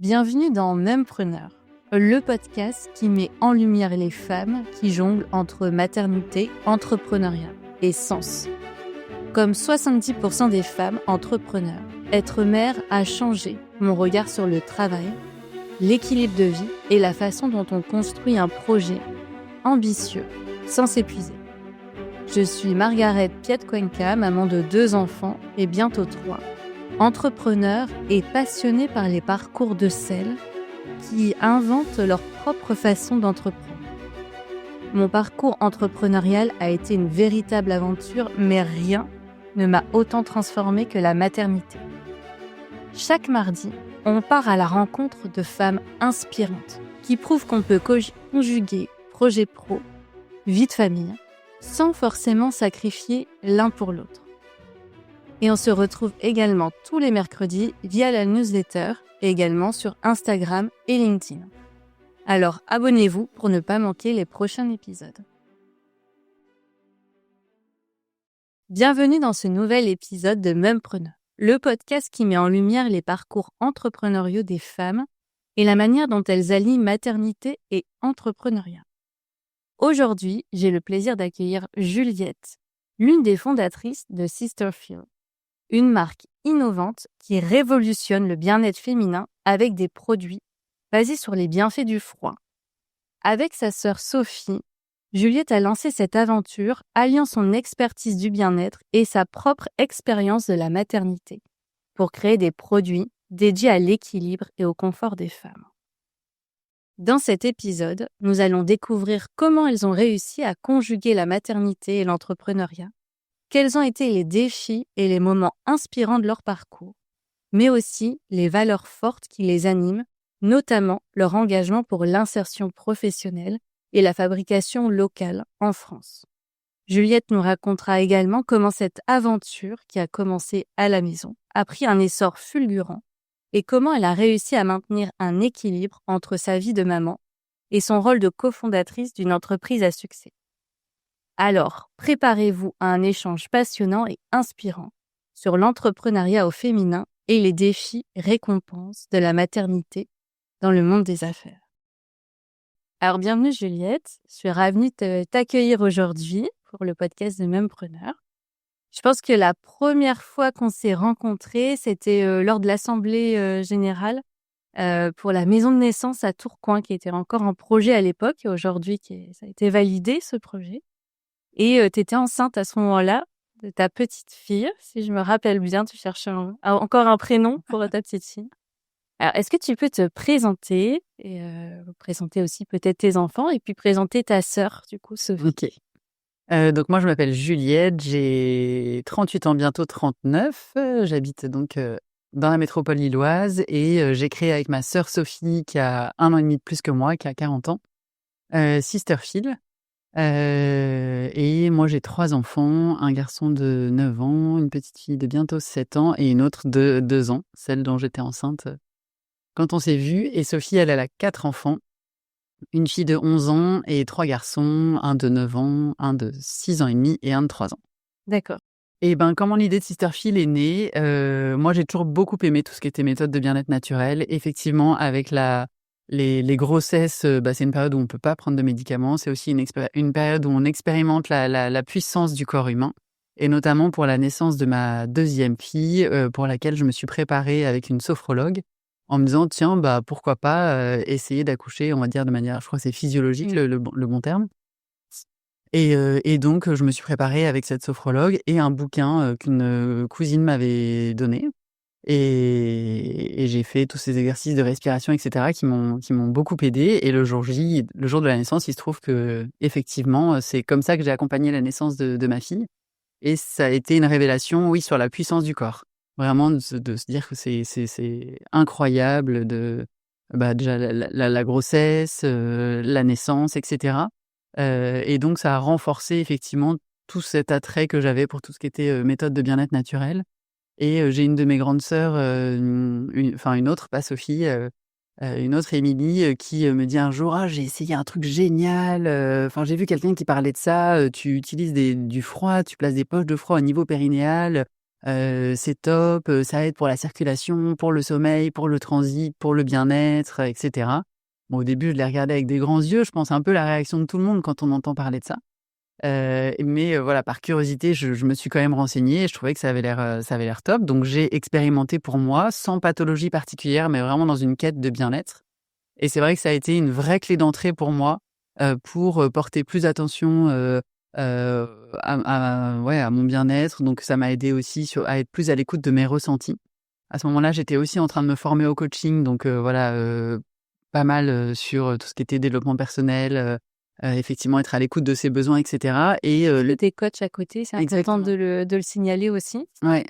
Bienvenue dans Mempreneur, le podcast qui met en lumière les femmes qui jonglent entre maternité, entrepreneuriat et sens. Comme 70% des femmes entrepreneurs, être mère a changé mon regard sur le travail, l'équilibre de vie et la façon dont on construit un projet ambitieux sans s'épuiser. Je suis Margaret Piet-Cuenca, maman de 2 enfants et bientôt 3. Entrepreneur et passionnée par les parcours de celles qui inventent leur propre façon d'entreprendre. Mon parcours entrepreneurial a été une véritable aventure, mais rien ne m'a autant transformée que la maternité. Chaque mardi, on part à la rencontre de femmes inspirantes qui prouvent qu'on peut conjuguer projet pro, vie de famille, sans forcément sacrifier l'un pour l'autre. Et on se retrouve également tous les mercredis via la newsletter et également sur Instagram et LinkedIn. Alors abonnez-vous pour ne pas manquer les prochains épisodes. Bienvenue dans ce nouvel épisode de Mempreneur, le podcast qui met en lumière les parcours entrepreneuriaux des femmes et la manière dont elles allient maternité et entrepreneuriat. Aujourd'hui, j'ai le plaisir d'accueillir Juliette, l'une des fondatrices de Sisterfeel. Une marque innovante qui révolutionne le bien-être féminin avec des produits basés sur les bienfaits du froid. Avec sa sœur Sophie, Juliette a lancé cette aventure alliant son expertise du bien-être et sa propre expérience de la maternité pour créer des produits dédiés à l'équilibre et au confort des femmes. Dans cet épisode, nous allons découvrir comment elles ont réussi à conjuguer la maternité et l'entrepreneuriat. Quels ont été les défis et les moments inspirants de leur parcours, mais aussi les valeurs fortes qui les animent, notamment leur engagement pour l'insertion professionnelle et la fabrication locale en France. Juliette nous racontera également comment cette aventure, qui a commencé à la maison, a pris un essor fulgurant et comment elle a réussi à maintenir un équilibre entre sa vie de maman et son rôle de cofondatrice d'une entreprise à succès. Alors, préparez-vous à un échange passionnant et inspirant sur l'entrepreneuriat au féminin et les défis récompenses de la maternité dans le monde des affaires. Alors, bienvenue Juliette, je suis ravie de t'accueillir aujourd'hui pour le podcast de Mempreneur. Je pense que la première fois qu'on s'est rencontrés, c'était lors de l'Assemblée générale pour la maison de naissance à Tourcoing, qui était encore en projet à l'époque et aujourd'hui ça a été validé ce projet. Et tu étais enceinte à ce moment-là de ta petite fille, si je me rappelle bien, tu cherchais encore un prénom pour ta petite fille. Alors, est-ce que tu peux te présenter et présenter aussi peut-être tes enfants et puis présenter ta sœur, du coup, Sophie. Ok. Donc moi, je m'appelle Juliette, j'ai 38 ans, bientôt 39. J'habite donc dans la métropole lilloise et j'ai créé avec ma sœur Sophie, qui a 1 an et demi de plus que moi, qui a 40 ans, Sisterfeel. Et moi, j'ai 3 enfants, un garçon de 9 ans, une petite fille de bientôt 7 ans et une autre de 2 ans, celle dont j'étais enceinte quand on s'est vus. Et Sophie, elle a 4 enfants, une fille de 11 ans et 3 garçons, un de 9 ans, un de 6 ans et demi et un de 3 ans. D'accord. Et comment l'idée de Sisterfeel est née, moi, j'ai toujours beaucoup aimé tout ce qui était méthode de bien-être naturel. Effectivement, avec les grossesses, c'est une période où on peut pas prendre de médicaments. C'est aussi une période où on expérimente la puissance du corps humain. Et notamment pour la naissance de ma 2e fille, pour laquelle je me suis préparée avec une sophrologue en me disant: «Tiens, pourquoi pas, essayer d'accoucher», on va dire de manière, je crois que c'est physiologique le bon terme. Et donc je me suis préparée avec cette sophrologue et un bouquin, qu'une cousine m'avait donné. Et j'ai fait tous ces exercices de respiration, etc., qui m'ont beaucoup aidée. Et le jour J, le jour de la naissance, il se trouve qu'effectivement, c'est comme ça que j'ai accompagné la naissance de ma fille. Et ça a été une révélation, oui, sur la puissance du corps. Vraiment de se dire que c'est incroyable déjà la grossesse, la naissance, etc. Et donc ça a renforcé effectivement tout cet attrait que j'avais pour tout ce qui était méthode de bien-être naturel. Et j'ai une de mes grandes sœurs, une autre, pas Sophie, une autre, Émilie, qui me dit un jour: «Ah, j'ai essayé un truc génial, j'ai vu quelqu'un qui parlait de ça, tu utilises du froid, tu places des poches de froid au niveau périnéal, c'est top, ça aide pour la circulation, pour le sommeil, pour le transit, pour le bien-être, et cetera. Bon, au début, je l'ai regardé avec des grands yeux, je pense un peu la réaction de tout le monde quand on entend parler de ça. Mais voilà, par curiosité, je me suis quand même renseignée et je trouvais que ça avait l'air top. Donc j'ai expérimenté pour moi, sans pathologie particulière, mais vraiment dans une quête de bien-être. Et c'est vrai que ça a été une vraie clé d'entrée pour moi, pour, porter plus attention, à mon bien-être. Donc ça m'a aidé aussi à être plus à l'écoute de mes ressentis. À ce moment-là, j'étais aussi en train de me former au coaching, donc voilà, pas mal, sur, tout ce qui était développement personnel, effectivement être à l'écoute de ses besoins et cetera et Que tu es coach à côté, c'est important exactement. de le signaler aussi. Ouais.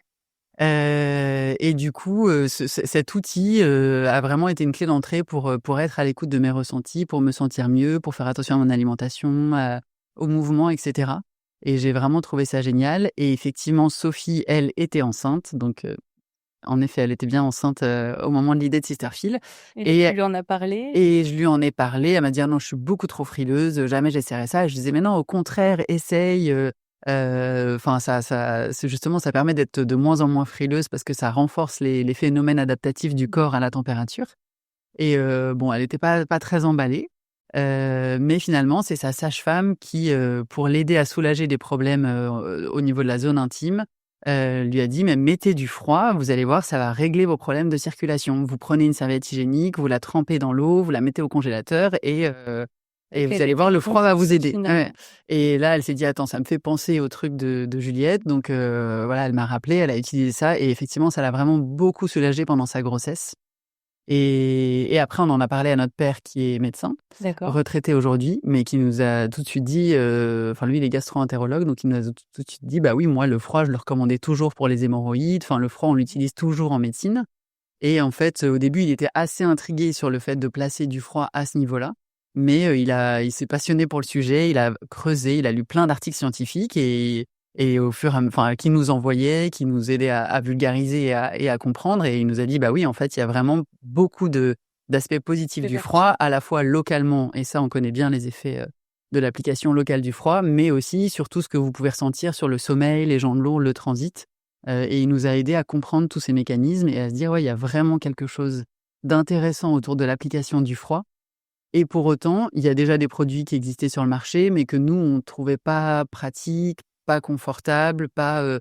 Et du coup, cet outil, a vraiment été une clé d'entrée pour être à l'écoute de mes ressentis, pour me sentir mieux, pour faire attention à mon alimentation, au mouvement et cetera et j'ai vraiment trouvé ça génial et effectivement, Sophie, elle, était enceinte donc en effet, elle était bien enceinte, au moment de l'idée de Sisterfield Et donc et tu lui en as parlé? et je lui en ai parlé. Elle m'a dit: «Ah non, je suis beaucoup trop frileuse, jamais j'essaierai ça» et je disais: «Mais non, au contraire, essaye, enfin c'est justement, ça permet d'être de moins en moins frileuse parce que ça renforce les phénomènes adaptatifs du corps à la température» et bon, elle était pas très emballée, mais finalement, c'est sa sage-femme qui, pour l'aider à soulager des problèmes, au niveau de la zone intime, lui a dit: «Mais mettez du froid, vous allez voir, ça va régler vos problèmes de circulation. Vous prenez une serviette hygiénique, vous la trempez dans l'eau, vous la mettez au congélateur et OK, vous allez donc voir, ça le froid va vous fonctionne aider». Ouais finalement. et là, elle s'est dit: «Attends, ça me fait penser au truc de Juliette», donc voilà, elle m'a rappelé, elle a utilisé ça et effectivement, ça l'a vraiment beaucoup soulagée pendant sa grossesse et après on en a parlé à notre père qui est médecin, D'accord. retraité aujourd'hui, mais qui nous a tout de suite dit, enfin lui il est gastro-entérologue, donc il nous a tout de suite dit: «Bah oui, moi le froid je le recommandais toujours pour les hémorroïdes, enfin le froid on l'utilise toujours en médecine» et en fait, au début il était assez intrigué sur le fait de placer du froid à ce niveau-là, mais il s'est passionné pour le sujet, il a creusé, il a lu plein d'articles scientifiques et au fur et à enfin qui nous envoyait, qui nous aidait à vulgariser et à comprendre et il nous a dit: «Bah oui, en fait, il y a vraiment beaucoup d'aspects positifs C'est du parti. froid, à la fois localement» et ça on connaît bien les effets, de l'application locale du froid, mais aussi sur tout ce que vous pouvez ressentir sur le sommeil, les gens de l'eau, le transit, et il nous a aidés à comprendre tous ces mécanismes et à se dire: «Ouais, il y a vraiment quelque chose d'intéressant autour de l'application du froid» et pour autant, il y a déjà des produits qui existaient sur le marché, mais que nous, on trouvait pas pratiques, pas confortables, pas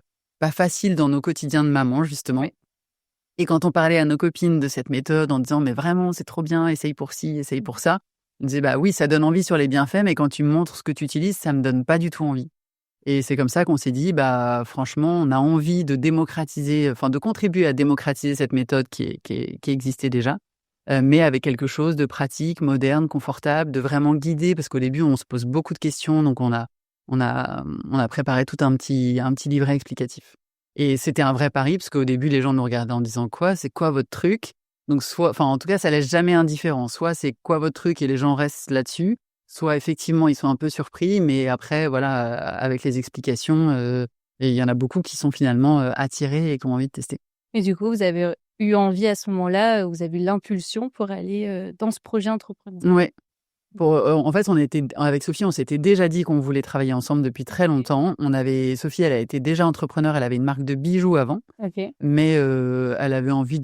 faciles dans nos quotidiens de maman, justement Oui. et quand on parlait à nos copines de cette méthode en disant: «Mais vraiment, c'est trop bien, essaye pour ci, essaye pour ça», on disait: «Bah oui, ça donne envie sur les bienfaits, mais quand tu me montres ce que tu utilises, ça me donne pas du tout envie». Et c'est comme ça qu'on s'est dit: «Bah, franchement, on a envie de démocratiser, enfin de contribuer à démocratiser cette méthode qui existait déjà, mais avec quelque chose de pratique, moderne, confortable, de vraiment guidé». Parce qu'au début, on se pose beaucoup de questions, donc on a préparé tout un petit livret explicatif. Et c'était un vrai pari parce qu'au début, les gens nous regardaient en disant: «Quoi? C'est quoi votre truc?» Donc soit enfin, en tout cas, ça laisse jamais indifférent. Soit c'est: «Quoi votre truc?» et les gens restent là-dessus, soit effectivement, ils sont un peu surpris, mais après voilà, avec les explications, et il y en a beaucoup qui sont finalement, attirés et qui ont envie de tester. Et du coup, vous avez eu envie à ce moment-là, vous avez eu l'impulsion pour aller, dans ce projet entrepreneurial? Ouais, en fait, on était avec Sophie, on s'était déjà dit qu'on voulait travailler ensemble depuis très OK. longtemps. Sophie, elle a été déjà entrepreneure, elle avait une marque de bijoux avant, OK. mais elle avait envie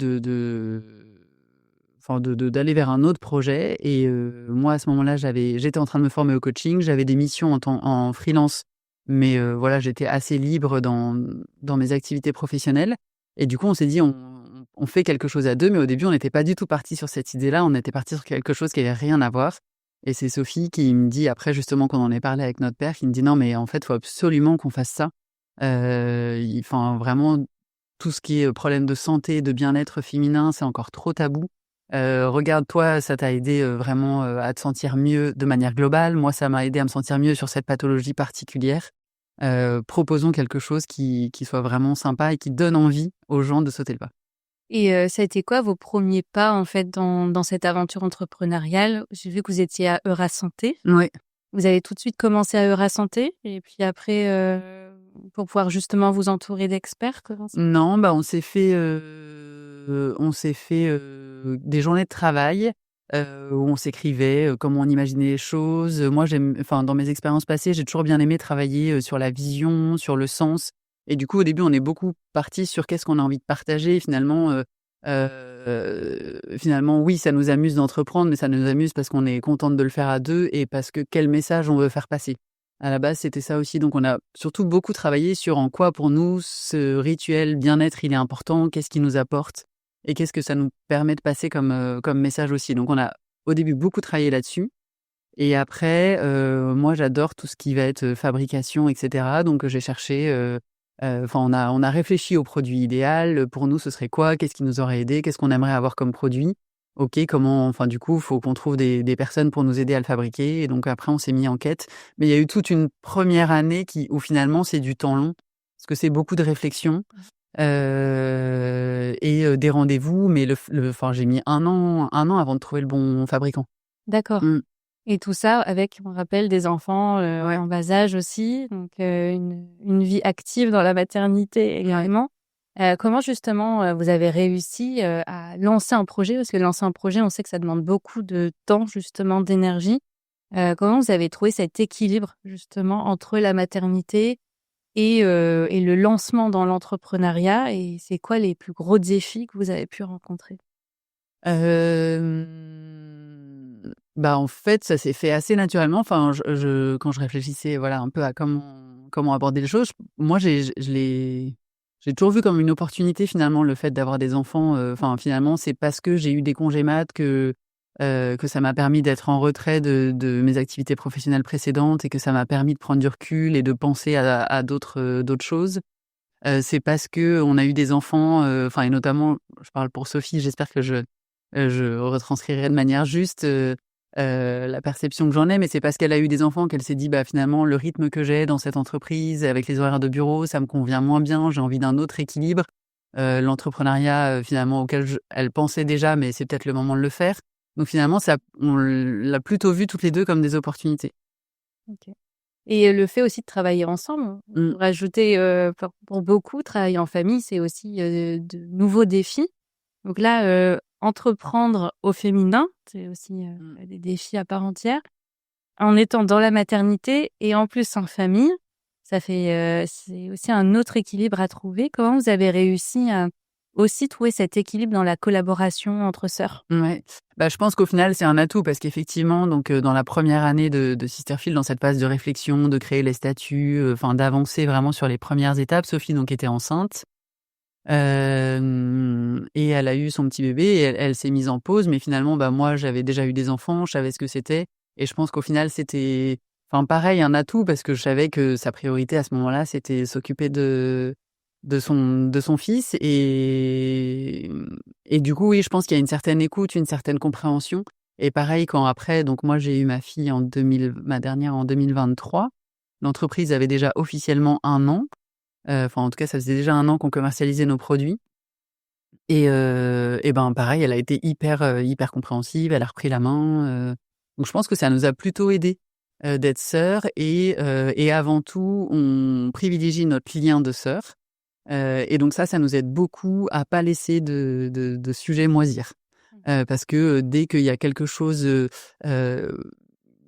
enfin d'aller vers un autre projet et moi, à ce moment-là, j'étais en train de me former au coaching, j'avais des missions en freelance, mais voilà, j'étais assez libre dans mes activités professionnelles et du coup, on s'est dit: «On fait quelque chose à 2», mais au début, on n'était pas du tout partis sur cette idée-là, on était partis sur quelque chose qui avait rien à voir et c'est Sophie qui me dit après justement qu'on en ait parlé avec notre père, qui me dit: «Non, mais en fait, il faut absolument qu'on fasse ça». Enfin, vraiment, tout ce qui est, problème de santé, de bien-être féminin, c'est encore trop tabou. Regarde, toi, ça t'a aidé, vraiment, à te sentir mieux de manière globale. Moi, ça m'a aidé à me sentir mieux sur cette pathologie particulière. Proposons quelque chose qui soit vraiment sympa et qui donne envie aux gens de sauter le pas. Et ça a été quoi vos premiers pas, en fait, dans cette aventure entrepreneuriale? J'ai vu que vous étiez à Eurasanté. Ouais. Vous avez tout de suite commencé à Eurasanté et puis après, pour pouvoir justement vous entourer d'experts, comment ça? Non, bah, on s'est fait, des journées de travail, où on s'écrivait, comment on imaginait les choses. Moi, dans mes expériences passées, j'ai toujours bien aimé travailler, sur la vision, sur le sens. Et du coup, au début, on est beaucoup partis sur qu'est-ce qu'on a envie de partager. Finalement, oui, ça nous amuse d'entreprendre, mais ça nous amuse parce qu'on est contente de le faire à 2 et parce que quel message on veut faire passer. À la base, c'était ça aussi. Donc on a surtout beaucoup travaillé sur en quoi, pour nous, ce rituel bien-être, il est important, qu'est-ce qu'il nous apporte et qu'est-ce que ça nous permet de passer comme message aussi. Donc on a, au début, beaucoup travaillé là-dessus et après, moi, j'adore tout ce qui va être, fabrication et cetera. Donc j'ai cherché, enfin, on a réfléchi au produit idéal. Pour nous, ce serait quoi? Qu'est-ce qui nous aurait aidé? Qu'est-ce qu'on aimerait avoir comme produit? OK, comment enfin, du coup, il faut qu'on trouve des personnes pour nous aider à le fabriquer et donc après, on s'est mis en quête. Mais il y a eu toute une première année où finalement, c'est du temps long parce que c'est beaucoup de réflexion, des rendez-vous. Mais enfin, j'ai mis un an avant de trouver le bon fabricant. D'accord. Mmh. Et tout ça avec, on rappelle, des enfants, Ouais. en bas âge aussi, donc une vie active dans la maternité Ouais. également. Comment justement, vous avez réussi, à lancer un projet? Parce que lancer un projet, on sait que ça demande beaucoup de temps justement, d'énergie. Comment vous avez trouvé cet équilibre justement entre la maternité et le lancement dans l'entrepreneuriat? Et c'est quoi les plus gros défis que vous avez pu rencontrer? Bah, en fait, ça s'est fait assez naturellement. Enfin, quand je réfléchissais, voilà, un peu à comment aborder les choses, moi, j'ai toujours vu comme une opportunité finalement le fait d'avoir des enfants. Enfin, finalement, c'est parce que j'ai eu des congés mat que ça m'a permis d'être en retrait de mes activités professionnelles précédentes et que ça m'a permis de prendre du recul et de penser à d'autres choses. C'est parce qu'on a eu des enfants, enfin et notamment, je parle pour Sophie, j'espère que je retranscrirai de manière juste, la perception que j'en ai, mais c'est parce qu'elle a eu des enfants qu'elle s'est dit: «Bah, finalement, le rythme que j'ai dans cette entreprise, avec les horaires de bureau, ça me convient moins bien, j'ai envie d'un autre équilibre». L'entrepreneuriat, finalement, auquel elle pensait déjà, mais c'est peut-être le moment de le faire. Donc finalement, ça on l'a plutôt vu toutes les 2 comme des opportunités. OK. Et le fait aussi de travailler ensemble, on Mmh. peut rajouter, pour beaucoup, travailler en famille, c'est aussi, de nouveaux défis. Donc là, entreprendre au féminin, c'est aussi, Mmh. des défis à part entière. En étant dans la maternité et en plus en famille, ça fait, c'est aussi un autre équilibre à trouver. Comment vous avez réussi à aussi trouver cet équilibre dans la collaboration entre sœurs? Ouais. Bah, je pense qu'au final, c'est un atout parce qu'effectivement, donc, dans la première année de Sisterfield, dans cette phase de réflexion, de créer les statuts, enfin d'avancer vraiment sur les premières étapes, Sophie donc était enceinte, et elle a eu son petit bébé et elle s'est mise en pause. Mais finalement, bah, moi, j'avais déjà eu des enfants, je savais ce que c'était et je pense qu'au final, c'était enfin pareil, un atout parce que je savais que sa priorité à ce moment-là, c'était s'occuper de son fils et du coup, oui, je pense qu'il y a une certaine écoute, une certaine compréhension et pareil quand après donc moi j'ai eu ma dernière en 2023. L'entreprise avait déjà officiellement 1 an, enfin en tout cas ça faisait déjà 1 an qu'on commercialisait nos produits et ben pareil, elle a été hyper compréhensive, elle a repris la main, donc je pense que ça nous a plutôt aidés, d'être sœurs et avant tout, on privilégie notre lien de sœurs. Et donc ça nous aide beaucoup à pas laisser de sujets moisir. Parce que, dès qu'il y a quelque chose, heu,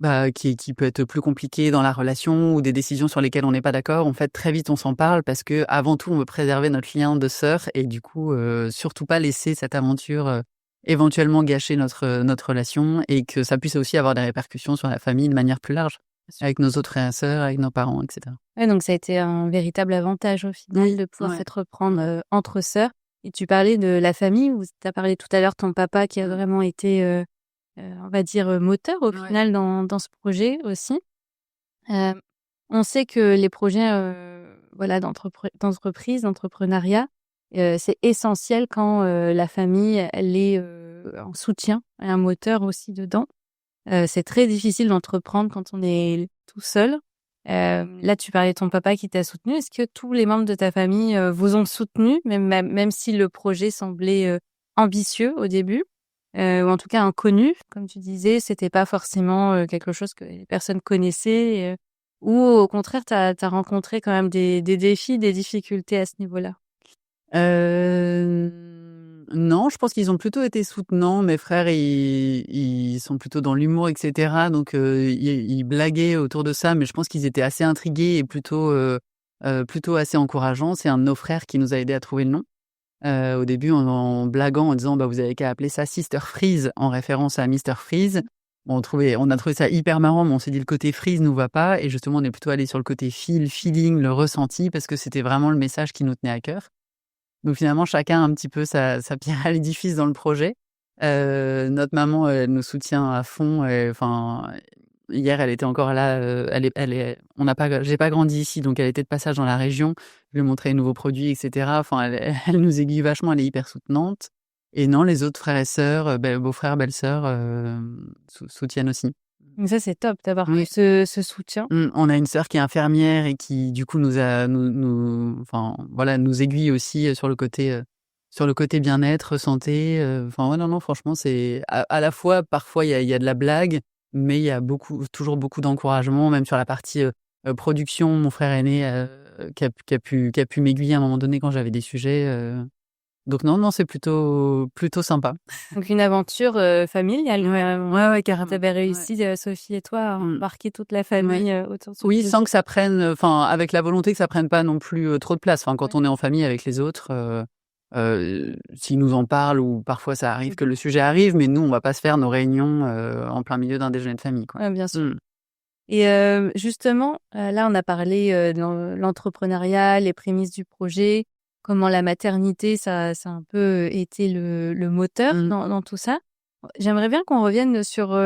bah, qui peut être plus compliqué dans la relation ou des décisions sur lesquelles on n'est pas d'accord, en fait, très vite on s'en parle parce qu'avant tout, on veut préserver notre lien de sœur et du coup, surtout pas laisser cette aventure, éventuellement gâcher notre relation et que ça puisse aussi avoir des répercussions sur la famille de manière plus large, avec nos autres frères et sœurs, avec nos parents et cetera. Ouais, donc ça a été un véritable avantage au final Oui, de pouvoir ouais. s'entreprendre, entre sœurs. Et tu parlais de la famille, où tu as parlé tout à l'heure de ton papa qui a Mmh. vraiment été, on va dire, moteur au Ouais. final dans ce projet aussi. Hem, on sait que les projets, voilà, d'entreprise, d'entrepreneuriat, c'est essentiel quand, la famille, elle est, en soutien et un moteur aussi dedans. C'est très difficile d'entreprendre quand on est tout seul. Là, tu parlais de ton papa qui t'a soutenu. Est-ce que tous les membres de ta famille, vous ont soutenu, même si le projet semblait, ambitieux au début, ou en tout cas inconnu? Comme tu disais, c'était pas forcément, quelque chose que les personnes connaissaient, ou au contraire, tu as rencontré quand même des défis, des difficultés à ce niveau-là? Non, je pense qu'ils ont plutôt été soutenants. Mes frères, ils sont plutôt dans l'humour et cetera, donc ils blaguaient autour de ça, mais je pense qu'ils étaient assez intrigués et plutôt, plutôt assez encourageant. C'est un de nos frères qui nous a aidés à trouver le nom. Au début, en blaguant, en disant: «Bah, vous avez qu'à appeler ça Sister Freeze», en référence à Mister Freeze. Bon, on a trouvé ça hyper marrant, mais on s'est dit: «Le côté freeze nous va pas», et justement, on est plutôt allé sur le côté feeling, le ressenti, parce que c'était vraiment le message qui nous tenait à cœur. Donc finalement, chacun a un petit peu sa pierre à l'édifice dans le projet. Notre maman, elle nous soutient à fond, enfin, hier, elle était encore là, on n'a pas j'ai pas grandi ici, donc elle était de passage dans la région. Je lui ai montré les nouveaux produits et cetera. Enfin, elle nous aiguille vachement, elle est hyper soutenante, et non, les autres frères et sœurs, beaux-frères, belles-sœurs, soutiennent aussi. Donc ça, c'est top d'avoir Oui. ce soutien. On a une sœur qui est infirmière et qui, du coup, enfin, voilà, nous aiguille aussi, sur le côté bien-être, santé, enfin, ouais, non, franchement, c'est à la fois, parfois, il y a de la blague, mais il y a toujours beaucoup d'encouragement, même sur la partie, production. Mon frère aîné, qui a pu m'aiguiller à un moment donné quand j'avais des sujets, donc non, c'est plutôt sympa. Donc une aventure, familiale, Ouais, carrément. vous avez réussi, Sophie et toi, à embarquer toute la famille, autour de ce Oui, projet. sans que ça prenne, enfin, avec la volonté que ça prenne pas non plus, trop de place. Enfin, quand on est en famille avec les autres, s'ils nous en parlent, ou parfois ça arrive que le sujet arrive, mais nous, on va pas se faire nos réunions, en plein milieu d'un déjeuner de famille, quoi. Ouais, bien sûr. Mmh. Et justement, là, on a parlé, de l'entrepreneuriat, les prémices du projet, comment la maternité, ça a un peu été le moteur dans tout ça. J'aimerais bien qu'on revienne sur,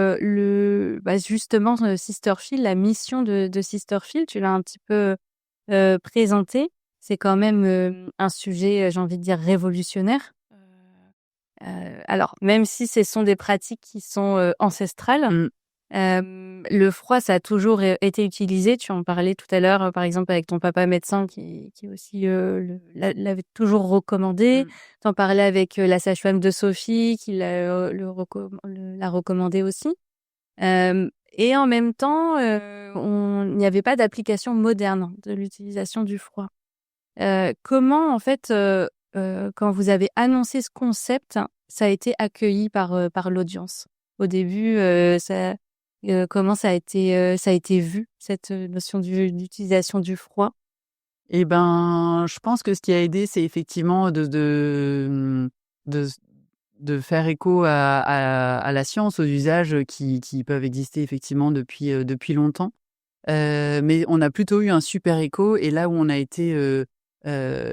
justement, Sisterfield, la mission de Sisterfield. Tu l'as un petit peu, présenté. C'est quand même, un sujet, j'ai envie de dire révolutionnaire. Alors même si ce sont des pratiques qui sont, ancestrales. Le froid, ça a toujours, été utilisé. Tu en parlais tout à l'heure, par exemple avec ton papa médecin qui aussi, l'avait toujours recommandé. Tu en parlais avec, la sage-femme de Sophie qui l'a recommandé aussi. Et en même temps, il n'y avait pas d'application moderne de l'utilisation du froid. Comment en fait, quand vous avez annoncé ce concept, ça a été accueilli par l'audience? Au début, comment ça a été vu cette, notion d'utilisation du froid? Et ben, je pense que ce qui a aidé, c'est effectivement de faire écho à la science, aux usages qui peuvent exister effectivement depuis longtemps. Mais on a plutôt eu un super écho, et là où on a été,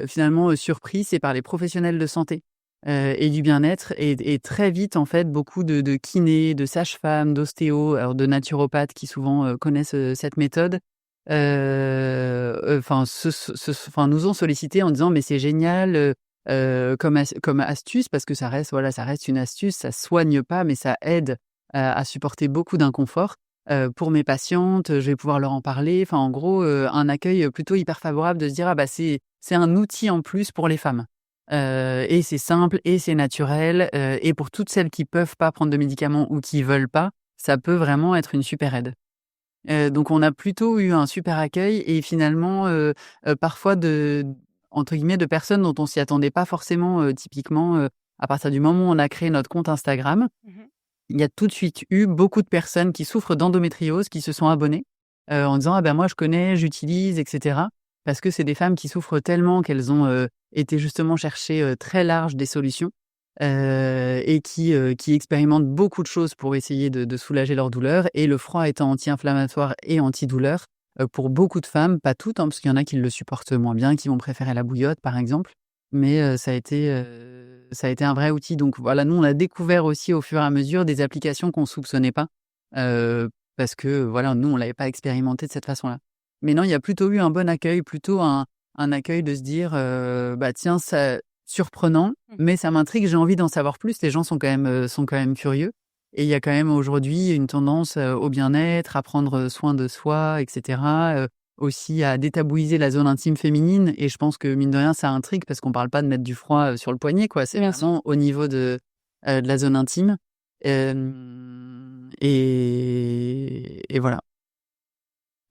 finalement, surpris, c'est par les professionnels de santé, et du bien-être, et très vite, en fait, beaucoup de kinés, de sages-femmes, d'ostéos, alors de naturopathes qui souvent, connaissent, cette méthode, enfin nous ont sollicité en disant: «Mais c'est génial, comme astuce», parce que ça reste une astuce, ça soigne pas, mais ça aide à supporter beaucoup d'inconfort. Pour mes patientes, je vais pouvoir leur en parler. Enfin, en gros, un accueil plutôt hyper favorable, de se dire: «Ah bah, c'est un outil en plus pour les femmes». Et c'est simple et c'est naturel, et pour toutes celles qui peuvent pas prendre de médicaments ou qui veulent pas, ça peut vraiment être une super aide. Donc on a plutôt eu un super accueil, et finalement, parfois entre guillemets, de personnes dont on s'y attendait pas forcément, typiquement, à partir du moment où on a créé notre compte Instagram, il y a tout de suite eu beaucoup de personnes qui souffrent d'endométriose qui se sont abonnées, en disant: «Ah ben moi je connais, j'utilise», et cetera. Parce que c'est des femmes qui souffrent tellement qu'elles ont, été justement chercher, très large des solutions, et qui expérimentent beaucoup de choses pour essayer de soulager leur douleur, et le froid étant anti-inflammatoire et antidouleur, pour beaucoup de femmes, pas toutes, hein, parce qu'il y en a qui le supportent moins bien, qui vont préférer la bouillotte par exemple, mais ça a été un vrai outil. Donc voilà, nous on a découvert aussi au fur et à mesure des applications qu'on soupçonnait pas, parce que voilà, nous on l'avait pas expérimenté de cette façon-là. Mais non, il y a plutôt eu un bon accueil, plutôt un accueil de se dire, bah tiens, ça surprenant, mais ça m'intrigue, j'ai envie d'en savoir plus. Les gens sont quand même curieux, et il y a quand même aujourd'hui une tendance, au bien-être, à prendre soin de soi, et cetera, aussi à détabouiser la zone intime féminine, et je pense que mine de rien ça intrigue, parce qu'on parle pas de mettre du froid, sur le poignet, quoi. C'est Bien vraiment au niveau de la zone intime, et voilà.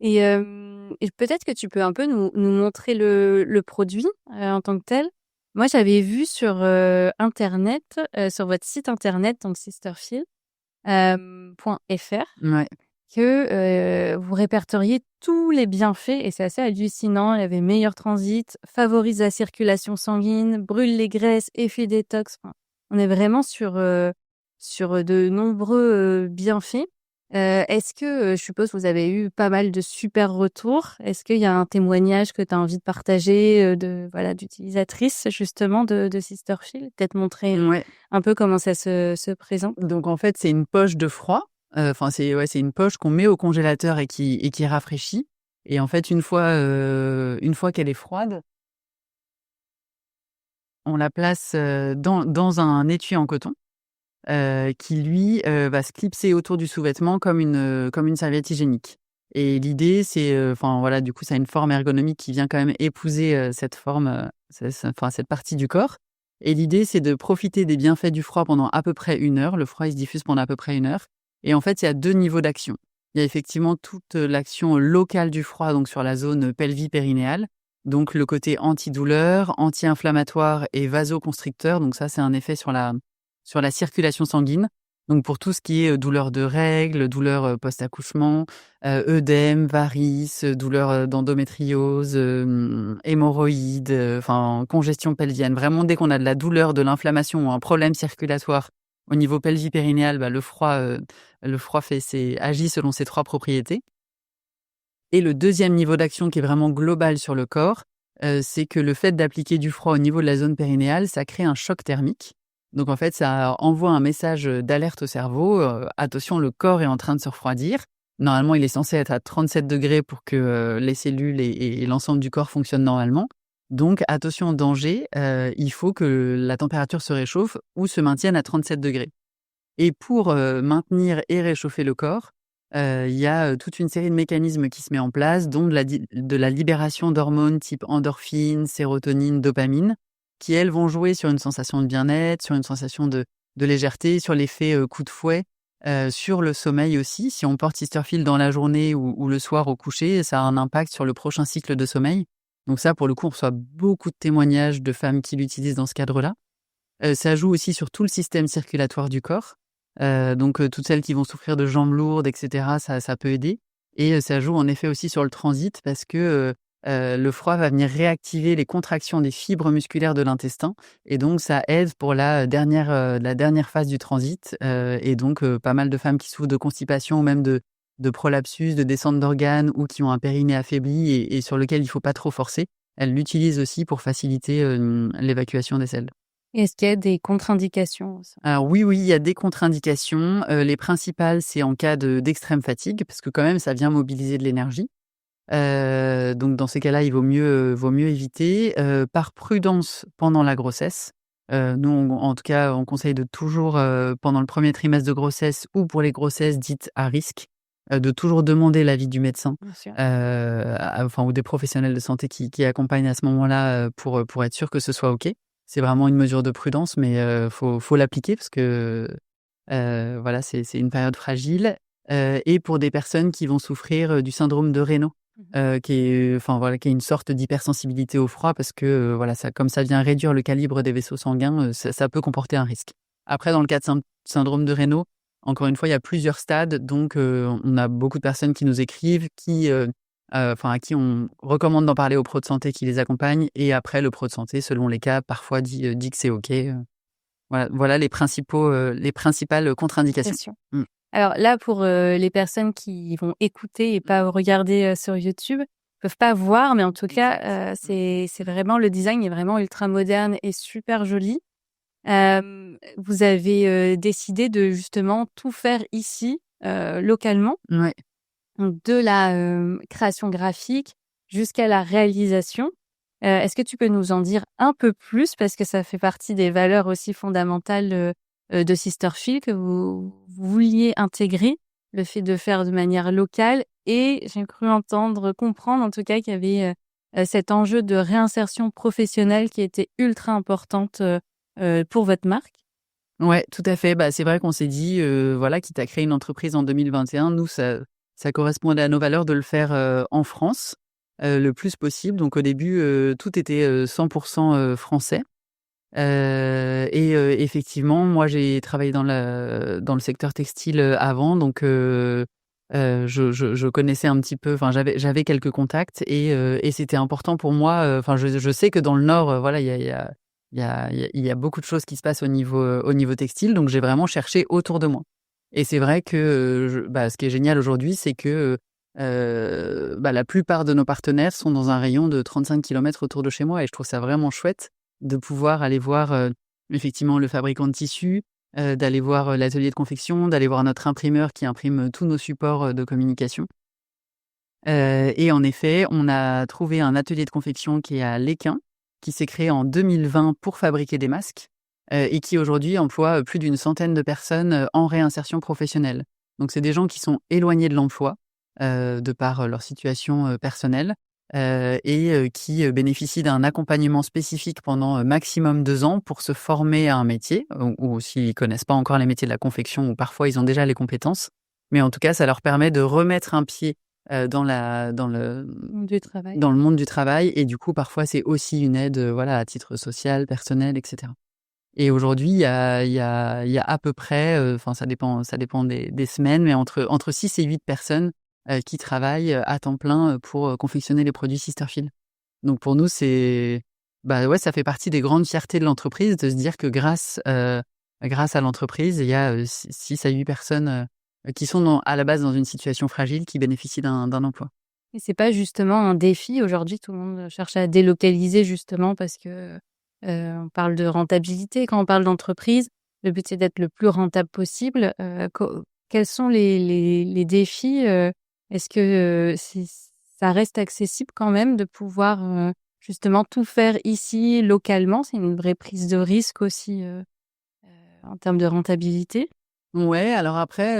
Et peut-être que tu peux un peu nous montrer le produit, en tant que tel? Moi, j'avais vu sur, internet, sur votre site internet, donc sisterfield, .fr, Ouais. que vous répertoriez tous les bienfaits et c'est assez hallucinant. Il y avait meilleur transit, favorise la circulation sanguine, brûle les graisses, effet détox. Enfin, on est vraiment sur de nombreux bienfaits. Est-ce que, je suppose, vous avez eu pas mal de super retours. Est-ce qu'il y a un témoignage que tu as envie de partager d'utilisatrices justement de Sisterfield? Peut-être montrer Ouais. un peu comment ça se présente. Donc en fait, c'est une poche de froid. Enfin, c'est une poche qu'on met au congélateur et qui rafraîchit. Et en fait, une fois qu'elle est froide, on la place dans un étui en coton qui lui va se clipser autour du sous-vêtement comme une serviette hygiénique. Et l'idée, c'est, enfin voilà, du coup, ça a une forme ergonomique qui vient quand même épouser cette forme, cette partie du corps. Et l'idée, c'est de profiter des bienfaits du froid pendant à peu près 1 heure. Le froid, il se diffuse pendant à peu près 1 heure. Et en fait, il y a 2 niveaux d'action. Il y a effectivement toute l'action locale du froid, donc sur la zone pelvis-périnéale. Donc le côté antidouleur, anti-inflammatoire et vasoconstricteur. Donc ça, c'est un effet sur la circulation sanguine. Donc pour tout ce qui est douleur de règles, douleur post-accouchement, œdème, varices, douleur d'endométriose, hémorroïdes, enfin congestion pelvienne. Vraiment, dès qu'on a de la douleur, de l'inflammation ou un problème circulatoire au niveau pelvi-périnéal, le froid agit selon ces 3 propriétés. Et le deuxième niveau d'action qui est vraiment global sur le corps, c'est que le fait d'appliquer du froid au niveau de la zone périnéale, ça crée un choc thermique. Donc en fait, ça envoie un message d'alerte au cerveau. Attention, le corps est en train de se refroidir. Normalement, il est censé être à 37 degrés pour que les cellules et l'ensemble du corps fonctionnent normalement. Donc attention, danger, il faut que la température se réchauffe ou se maintienne à 37 degrés. Et pour maintenir et réchauffer le corps, il y a toute une série de mécanismes qui se met en place, dont de la libération d'hormones type endorphine, sérotonine, dopamine, qui elles vont jouer sur une sensation de bien-être, sur une sensation de légèreté, sur l'effet coup de fouet, sur le sommeil aussi. Si on porte Sisterfield dans la journée ou le soir au coucher, ça a un impact sur le prochain cycle de sommeil. Donc ça, pour le coup, on reçoit beaucoup de témoignages de femmes qui l'utilisent dans ce cadre-là. Ça joue aussi sur tout le système circulatoire du corps. Donc toutes celles qui vont souffrir de jambes lourdes et cetera, ça peut aider. Et ça joue en effet aussi sur le transit parce que, le froid va venir réactiver les contractions des fibres musculaires de l'intestin et donc ça aide pour la dernière phase du transit, et donc pas mal de femmes qui souffrent de constipation ou même de prolapsus, de descente d'organes ou qui ont un périnée affaibli et sur lequel il faut pas trop forcer. Elles l'utilisent aussi pour faciliter, l'évacuation des selles. Est-ce qu'il y a des contre-indications? Alors oui, il y a des contre-indications. Les principales, c'est en cas d'extrême fatigue, parce que quand même, ça vient mobiliser de l'énergie. Donc dans ces cas-là, il vaut mieux éviter. Par prudence pendant la grossesse. Nous, en tout cas, on conseille de toujours, pendant le premier trimestre de grossesse ou pour les grossesses dites à risque, de toujours demander l'avis du médecin, Bien sûr. ou des professionnels de santé qui accompagnent à ce moment-là, pour être sûr que ce soit OK. C'est vraiment une mesure de prudence, mais faut l'appliquer parce que, voilà, c'est une période fragile, et pour des personnes qui vont souffrir, du syndrome de Raynaud, qui est une sorte d'hypersensibilité au froid parce que, voilà, comme ça vient réduire le calibre des vaisseaux sanguins, ça peut comporter un risque. Après, dans le cas de syndrome de Raynaud, encore une fois, il y a plusieurs stades, donc on a beaucoup de personnes qui nous écrivent, à qui on recommande d'en parler au pro de santé qui les accompagne et après le pro de santé, selon les cas, parfois dit que c'est OK. Voilà les principales contre-indications. Bien sûr. Mmh. Alors là, pour les personnes qui vont écouter et pas regarder sur YouTube, peuvent pas voir, mais en tout cas, c'est vraiment le design est vraiment ultra moderne et super joli. Vous avez décidé de justement tout faire ici, localement. Ouais. Donc de la création graphique jusqu'à la réalisation. Est-ce que tu peux nous en dire un peu plus? Parce que ça fait partie des valeurs aussi fondamentales de Sisterfield que vous vouliez intégrer, le fait de faire de manière locale et j'ai cru comprendre en tout cas qu'il y avait cet enjeu de réinsertion professionnelle qui était ultra importante pour votre marque. Ouais, tout à fait. C'est vrai qu'on s'est dit, voilà, quitte à créer une entreprise en 2021, nous, ça correspondait à nos valeurs de le faire, en France, le plus possible. Donc au début, tout était, 100% français. Effectivement, moi, j'ai travaillé dans le secteur textile, avant, donc je connaissais un petit peu, enfin j'avais quelques contacts et c'était important pour moi. Enfin, je sais que dans le Nord, voilà, il y a beaucoup de choses qui se passent au niveau textile, donc j'ai vraiment cherché autour de moi. Et c'est vrai que ce qui est génial aujourd'hui, c'est que la plupart de nos partenaires sont dans un rayon de 35 kilomètres autour de chez moi, et je trouve ça vraiment chouette de pouvoir aller voir effectivement le fabricant de tissus, d'aller voir l'atelier de confection, d'aller voir notre imprimeur qui imprime tous nos supports de communication. Et en effet, on a trouvé un atelier de confection qui est à Lesquin, qui s'est créé en 2020 pour fabriquer des masques, et qui aujourd'hui emploie plus d'une centaine de personnes en réinsertion professionnelle. Donc c'est des gens qui sont éloignés de l'emploi, de par leur situation personnelle, et qui bénéficient d'un accompagnement spécifique pendant maximum 2 ans pour se former à un métier, ou s'ils connaissent pas encore les métiers de la confection, ou parfois ils ont déjà les compétences. Mais en tout cas, ça leur permet de remettre un pied dans Du travail. le monde du travail, et du coup, parfois, c'est aussi une aide, voilà, à titre social, personnel, et cetera. Et aujourd'hui, il y a à peu près, enfin, ça dépend des semaines, mais entre 6 et 8 personnes qui travaillent à temps plein pour confectionner les produits Sisterfield. Donc pour nous, ouais, ça fait partie des grandes fiertés de l'entreprise, de se dire que grâce à l'entreprise, il y a 6 à 8 personnes qui sont à la base dans une situation fragile, qui bénéficient d'un emploi. Et c'est pas justement un défi aujourd'hui? Tout le monde cherche à délocaliser justement parce que, on parle de rentabilité quand on parle d'entreprise. Le but, c'est d'être le plus rentable possible. Quels sont les défis? Est-ce que, ça reste accessible quand même de pouvoir, justement tout faire ici, localement? C'est une vraie prise de risque aussi, en termes de rentabilité? Ouais, alors après,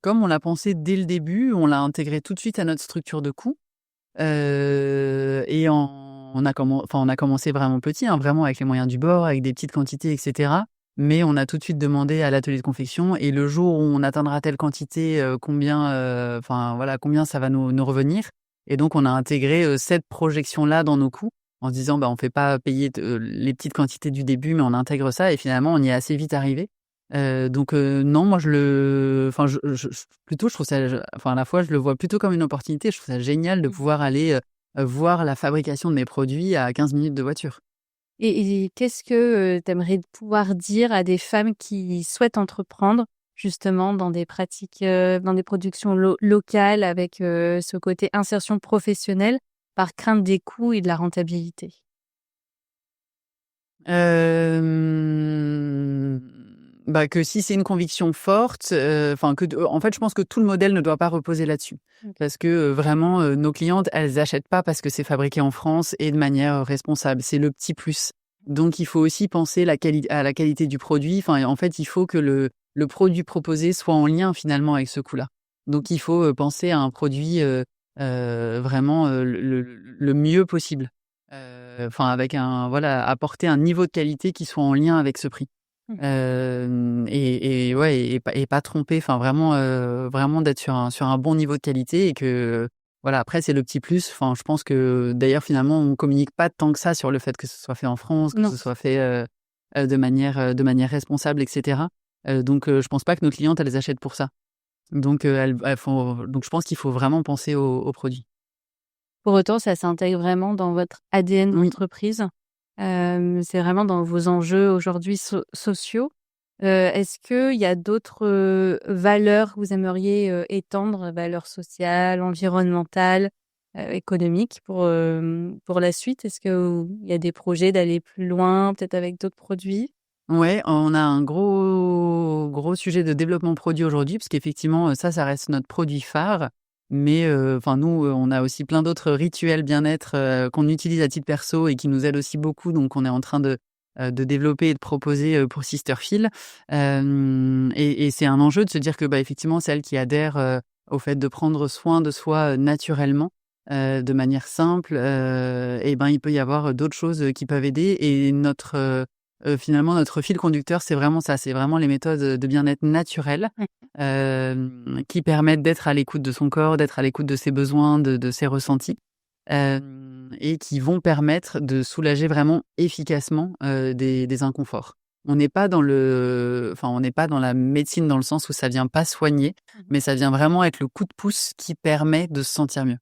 comme on l'a pensé dès le début, on l'a intégré tout de suite à notre structure de coût. Et on a commencé vraiment petit, hein, vraiment avec les moyens du bord, avec des petites quantités, et cetera. Mais on a tout de suite demandé à l'atelier de confection, et le jour où on atteindra telle quantité, enfin voilà, combien ça va nous revenir. Et donc on a intégré cette projection-là dans nos coûts, en se disant: «Bah, on fait pas payer les petites quantités du début, mais on intègre ça», et finalement on y est assez vite arrivé. Donc non, moi plutôt je trouve ça, enfin, à la fois je le vois plutôt comme une opportunité. Je trouve ça génial de Mmh. pouvoir aller voir la fabrication de mes produits à 15 minutes de voiture. Et qu'est-ce que, tu aimerais pouvoir dire à des femmes qui souhaitent entreprendre, justement dans des pratiques, dans des productions locales avec, ce côté insertion professionnelle, par crainte des coûts et de la rentabilité? Hem, que si c'est une conviction forte, enfin en fait, je pense que tout le modèle ne doit pas reposer là-dessus. OK. Parce que, vraiment, nos clientes, elles achètent pas parce que c'est fabriqué en France et de manière responsable. C'est le petit plus. Donc il faut aussi penser à la qualité du produit. Enfin, en fait, il faut que le produit proposé soit en lien finalement avec ce coût-là. Donc il faut penser à un produit vraiment le mieux possible. Enfin, avec apporter un niveau de qualité qui soit en lien avec ce prix. Mmh. Et ouais, et pas tromper, enfin vraiment, vraiment d'être sur un bon niveau de qualité, et que voilà, après c'est le petit plus. Enfin, je pense que d'ailleurs finalement on communique pas tant que ça sur le fait que ce soit fait en France, que Non. ce soit fait de manière responsable, et cetera. Donc je pense pas que nos clientes, elles achètent pour ça. Donc donc je pense qu'il faut vraiment penser aux produits. Pour autant, ça s'intègre vraiment dans votre ADN Oui. d'entreprise. C'est vraiment dans vos enjeux aujourd'hui sociaux. Est-ce qu'il y a d'autres, valeurs que vous aimeriez, étendre, valeurs sociales, environnementales, économiques pour la suite? Est-ce qu'il y a des projets d'aller plus loin, peut-être avec d'autres produits? Ouais, on a un gros sujet de développement produit aujourd'hui, parce qu'effectivement, ça reste notre produit phare. Mais enfin nous, on a aussi plein d'autres rituels bien-être qu'on utilise à titre perso et qui nous aident aussi beaucoup. Donc on est en train de développer et de proposer pour Sisterfield. Et c'est un enjeu de se dire que, effectivement, celles qui adhèrent au fait de prendre soin de soi naturellement, de manière simple, il peut y avoir d'autres choses qui peuvent aider. Et finalement, notre fil conducteur, c'est vraiment ça, c'est vraiment les méthodes de bien-être naturelles, Mmh. qui permettent d'être à l'écoute de son corps, d'être à l'écoute de ses besoins, de ses ressentis, et qui vont permettre de soulager vraiment efficacement des inconforts. on n'est pas dans on n'est pas dans la médecine dans le sens où ça vient pas soigner, mais ça vient vraiment être le coup de pouce qui permet de se sentir mieux.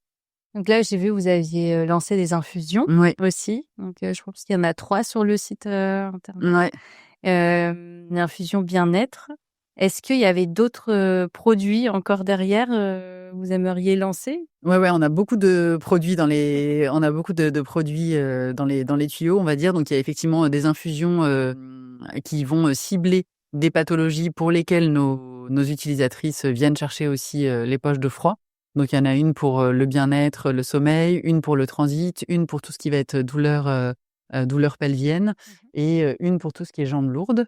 Donc là, j'ai vu, vous aviez lancé des infusions Oui, aussi. Donc, je pense qu'il y en a 3 sur le site internet. ouais. Une infusion bien-être. Est-ce qu'il y avait d'autres produits encore derrière vous aimeriez lancer? Ouais, on a beaucoup de produits on a beaucoup de produits dans les tuyaux, on va dire. Donc, il y a effectivement des infusions qui vont cibler des pathologies pour lesquelles nos utilisatrices viennent chercher aussi les poches de froid. Donc, il y en a une pour le bien-être, le sommeil, une pour le transit, une pour tout ce qui va être douleur pelvienne et une pour tout ce qui est jambes lourdes.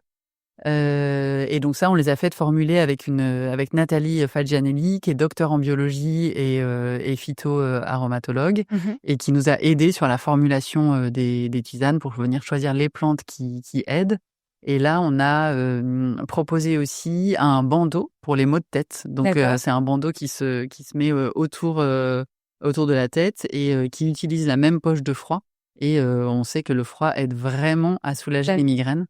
Et donc ça, on les a faites formuler avec Nathalie Faggianelli, qui est docteure en biologie et phyto-aromatologue, et qui nous a aidés sur la formulation des tisanes pour venir choisir les plantes qui aident. Et là, on a proposé aussi un bandeau pour les maux de tête. Donc D'accord. c'est un bandeau qui se met autour de la tête et qui utilise la même poche de froid. Et on sait que le froid aide vraiment à soulager les migraines.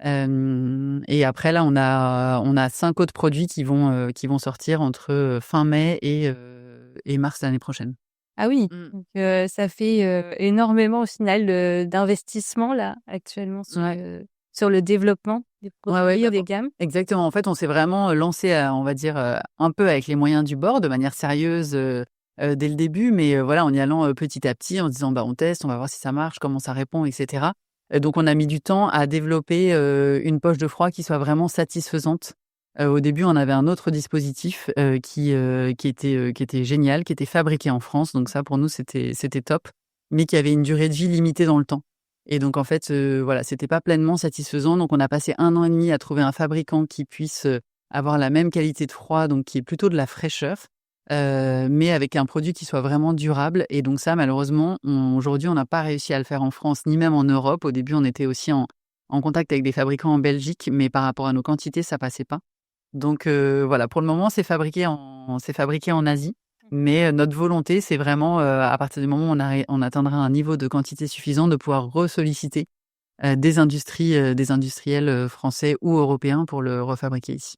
Et après là, on a 5 autres produits qui vont sortir entre fin mai et mars l'année prochaine. Ah oui, Mmh. donc ça fait énormément au final d'investissement là actuellement Ouais. sur le développement des Ouais, produits et des gammes. exactement. En fait, on s'est vraiment lancé, on va dire, un peu avec les moyens du bord, de manière sérieuse, dès le début, mais voilà, en y allant petit à petit, en se disant: «Bah, on teste, on va voir si ça marche, comment ça répond et cetera». Donc on a mis du temps à développer une poche de froid qui soit vraiment satisfaisante. Au début, on avait un autre dispositif qui était génial, qui était fabriqué en France, donc ça pour nous c'était top, mais qui avait une durée de vie limitée dans le temps. Et donc en fait, voilà, c'était pas pleinement satisfaisant. Donc on a passé 1 an et demi à trouver un fabricant qui puisse avoir la même qualité de froid, donc qui est plutôt de la fraîcheur, mais avec un produit qui soit vraiment durable. Et donc ça, malheureusement, aujourd'hui, on n'a pas réussi à le faire en France, ni même en Europe. Au début, on était aussi en contact avec des fabricants en Belgique, mais par rapport à nos quantités, ça passait pas. Donc voilà, pour le moment, c'est fabriqué en Asie. Mais notre volonté, c'est vraiment, à partir du moment où on atteindra un niveau de quantité suffisant, de pouvoir ressolliciter des industriels français ou européens pour le refabriquer ici.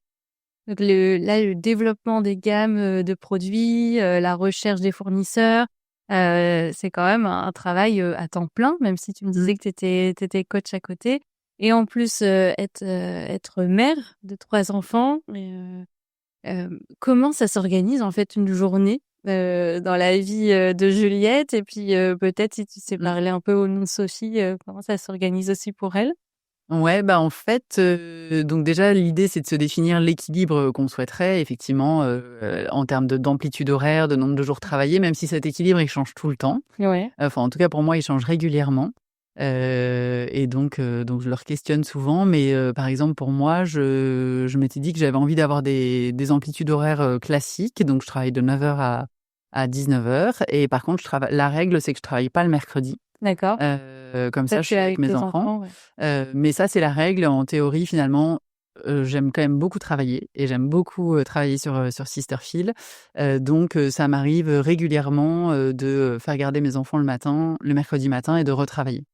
Donc le développement des gammes de produits, la recherche des fournisseurs, c'est quand même un travail à temps plein, même si tu me disais que tu étais coach à côté. Et en plus, être mère de 3 enfants et comment ça s'organise en fait une journée, dans la vie, de Juliette? Et puis, peut-être si tu sais Mmh. parler un peu au nom de Sophie, comment ça s'organise aussi pour elle? Ouais, bah, en fait, donc déjà l'idée c'est de se définir l'équilibre qu'on souhaiterait effectivement, en termes d'amplitude horaire, de nombre de jours travaillés, même si cet équilibre il change tout le temps. Ouais. Enfin, en tout cas pour moi, il change régulièrement. Et donc je leur questionne souvent, mais par exemple pour moi, je m'étais dit que j'avais envie d'avoir des amplitudes horaires classiques, donc je travaille de 9 heures à 19 heures. Et par contre la règle c'est que je travaille pas le mercredi. D'accord. Comme Ça, ça je c'est suis avec avec mes tes enfants. enfants, ouais. Mais ça c'est la règle. En théorie finalement, j'aime quand même beaucoup travailler et j'aime beaucoup travailler sur Sisterfield. Donc ça m'arrive régulièrement de faire garder mes enfants le mercredi matin et de retravailler.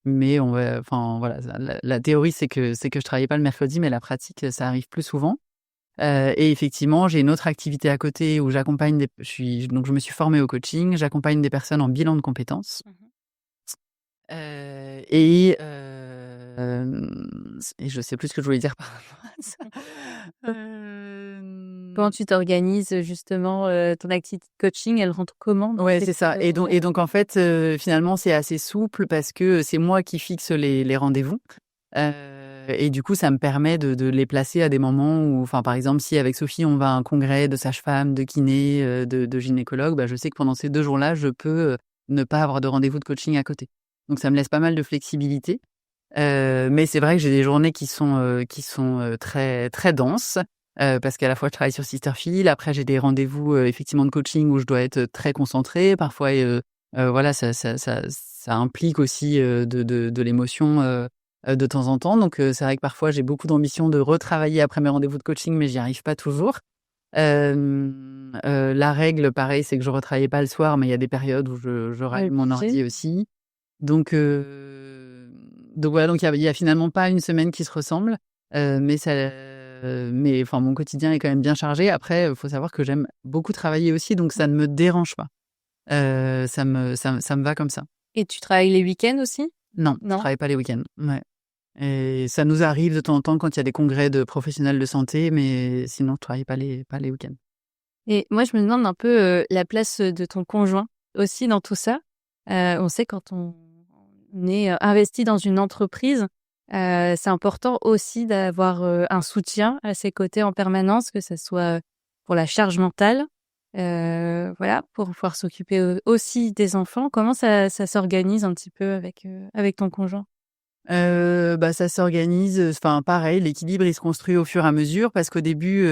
Mais enfin voilà, la théorie c'est que je travaille pas le mercredi, mais la pratique, ça arrive plus souvent. Et effectivement, j'ai une autre activité à côté où je me suis formée au coaching, j'accompagne des personnes en bilan de compétences. Mmh. Et je sais plus ce que je voulais dire par rapport à ça. Comment tu t'organises, justement, ton activité de coaching, elle rentre comment dans Ouais, tes c'est ça. créneaux Et donc en fait, finalement, c'est assez souple parce que c'est moi qui fixe les rendez-vous. Heu et du coup, ça me permet de les placer à des moments où enfin, par exemple, si avec Sophie, on va à un congrès de sage-femme, de kiné, de gynécologue, bah, je sais que pendant ces 2 jours-là, je peux, ne pas avoir de rendez-vous de coaching à côté. Donc ça me laisse pas mal de flexibilité. Mais c'est vrai que j'ai des journées qui sont très, très denses, parce qu'à la fois je travaille sur Sisterfield, après j'ai des rendez-vous, effectivement de coaching où je dois être très concentrée. Parfois voilà, ça implique aussi, de l'émotion, de temps en temps. Donc c'est vrai que parfois j'ai beaucoup d'ambition de retravailler après mes rendez-vous de coaching, mais j'y arrive pas toujours. La règle pareil, c'est que je retravaille pas le soir, mais il y a des périodes où je Ouais, rallume mon ordi aussi. Donc Donc voilà, donc il y a finalement pas une semaine qui se ressemble, mais enfin mon quotidien est quand même bien chargé. Après, faut savoir que j'aime beaucoup travailler aussi, donc ça ne me dérange pas. Ça me va comme ça. Et tu travailles les week-ends aussi? Non, je Non? travaille pas les week-ends. Ouais. Et ça nous arrive de temps en temps quand il y a des congrès de professionnels de santé, mais sinon je travaille pas les week-ends. Et moi, je me demande un peu la place de ton conjoint aussi dans tout ça. On sait quand on est investi dans une entreprise, c'est important aussi d'avoir un soutien à ses côtés en permanence, que ce soit pour la charge mentale, voilà, pour pouvoir s'occuper aussi des enfants. Comment ça s'organise un petit peu avec ton conjoint? Ça s'organise, enfin pareil, l'équilibre il se construit au fur et à mesure parce qu'au début,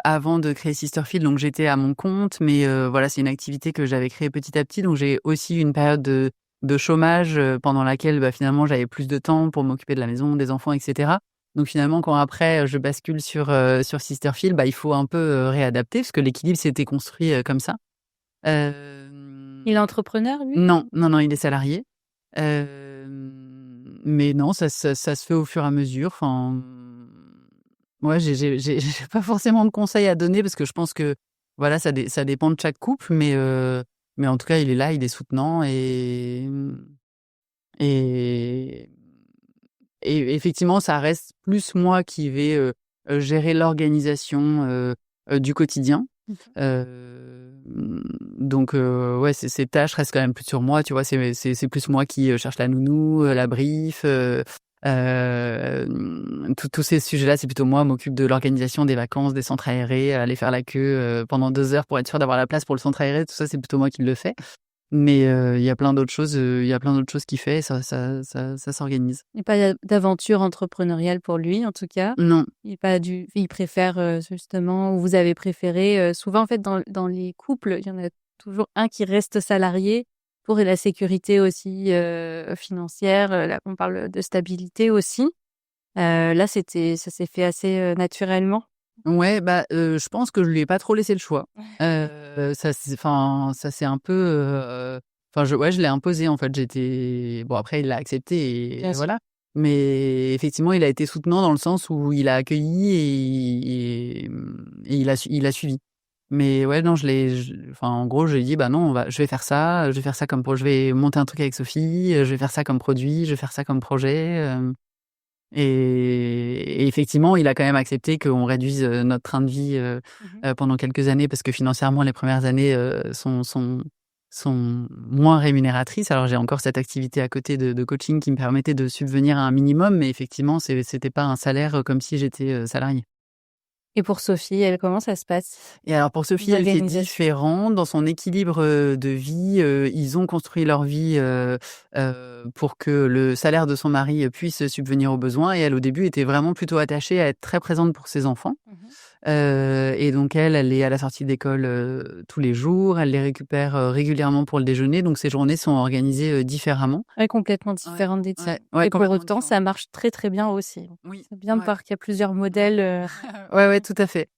avant de créer Sisterfield, donc j'étais à mon compte, mais voilà, c'est une activité que j'avais créée petit à petit, donc j'ai aussi eu une période de chômage, pendant laquelle, finalement j'avais plus de temps pour m'occuper de la maison, des enfants et cetera. Donc finalement quand après, je bascule sur Sisterfield, il faut un peu, réadapter parce que l'équilibre s'était construit, comme ça. Il est entrepreneur, lui? Non, non, non, il est salarié. Mais non, ça se fait au fur et à mesure. Enfin, ouais, j'ai pas forcément de conseils à donner parce que je pense que, voilà, ça dépend de chaque couple, mais en tout cas, il est là, il est soutenant et effectivement, ça reste plus moi qui vais, gérer l'organisation, du quotidien. Mmh. Donc ouais, ces tâches restent quand même plus sur moi, tu vois? C'est plus moi qui, cherche la nounou, la brief, tous ces sujets-là, c'est plutôt moi, m'occupe de l'organisation des vacances, des centres aérés, aller faire la queue, pendant 2 heures pour être sûr d'avoir la place pour le centre aéré, tout ça, c'est plutôt moi qui le fais. Mais il y a plein d'autres choses, qu'il fait et ça s'organise. Il n'y a pas d'aventure entrepreneuriale pour lui, en tout cas. Non. Il préfère, justement, ou vous avez préféré, souvent, en fait, dans les couples, il y en a toujours un qui reste salarié pour la sécurité aussi, financière, là, on parle de stabilité aussi. Là, ça s'est fait assez, naturellement. Ouais, je pense que je lui ai pas trop laissé le choix. Ça s'est un peu, je l'ai imposé, en fait. Bon, après, il l'a accepté Bien et sûr. voilà. Mais effectivement, il a été soutenant dans le sens où il a accueilli et il a suivi. Mais ouais, non, en gros, je lui ai dit: «Bah non, je vais faire ça je vais monter un truc avec Sophie, je vais faire ça comme produit, je vais faire ça comme projet», et effectivement, il a quand même accepté qu'on réduise, notre train de vie, Mmh. pendant quelques années parce que financièrement, les premières années, sont moins rémunératrices. Alors j'ai encore cette activité à côté de coaching qui me permettait de subvenir à un minimum, mais effectivement, c'était pas un salaire, comme si j'étais, salariée. Et pour Sophie, elle, comment ça se passe? Et alors pour Sophie, elle, c'est L'organisation? différent. Dans son équilibre, de vie, ils ont construit leur vie, pour que le salaire de son mari, puisse subvenir aux besoins et elle, au début, était vraiment plutôt attachée à être très présente pour ses enfants. Mmh. Et donc elle est à la sortie d'école, tous les jours. Elle les récupère, régulièrement pour le déjeuner, donc ses journées sont organisées, différemment. Ouais, complètement Ouais, différente des tiennes. ouais, Et pour complètement autant, différent. ça marche très, très bien aussi. Oui, C'est bien de ouais. voir qu'il y a plusieurs modèles, Ouais, ouais, tout à fait.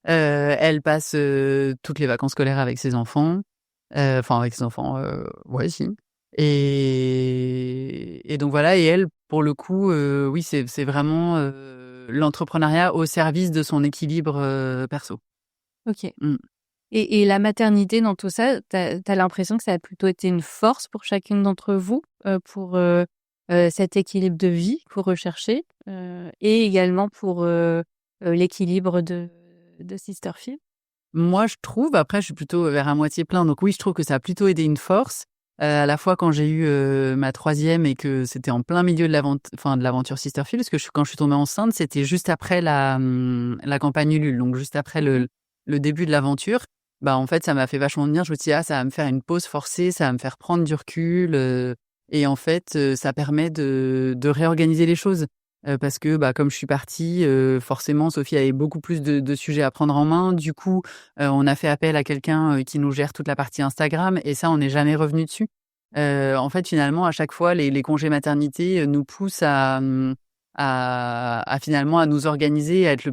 Elle passe, toutes les vacances scolaires avec ses enfants, enfin avec ses enfants, ouais, si. Et donc voilà, et elle, pour le coup, oui, c'est vraiment, l'entrepreneuriat au service de son équilibre, perso. OK. Mmh. Et la maternité dans tout ça, t'as l'impression que ça a plutôt été une force pour chacune d'entre vous, pour, cet équilibre de vie que vous recherchez, et également pour, l'équilibre de Sisterfield? Moi, je trouve, après, je suis plutôt vers à moitié plein, donc oui, je trouve que ça a plutôt aidé une force. À la fois quand j'ai eu, ma 3e et que c'était en plein milieu de l'aventure Sisterfield, parce que quand je suis tombée enceinte, c'était juste après la campagne Ulule, donc juste après Mmh. le début de l'aventure. En fait, ça m'a fait vachement venir. Je me suis dit: «Ah, ça va me faire une pause forcée, ça va me faire prendre du recul», et en fait, ça permet de réorganiser les choses. Parce que, comme je suis partie, forcément Sophie avait beaucoup plus de sujets à prendre en main. Du coup, on a fait appel à quelqu'un, qui nous gère toute la partie Instagram et ça, on n'est jamais revenu dessus. En fait, finalement, à chaque fois, les congés maternité, nous poussent à finalement à nous organiser, à être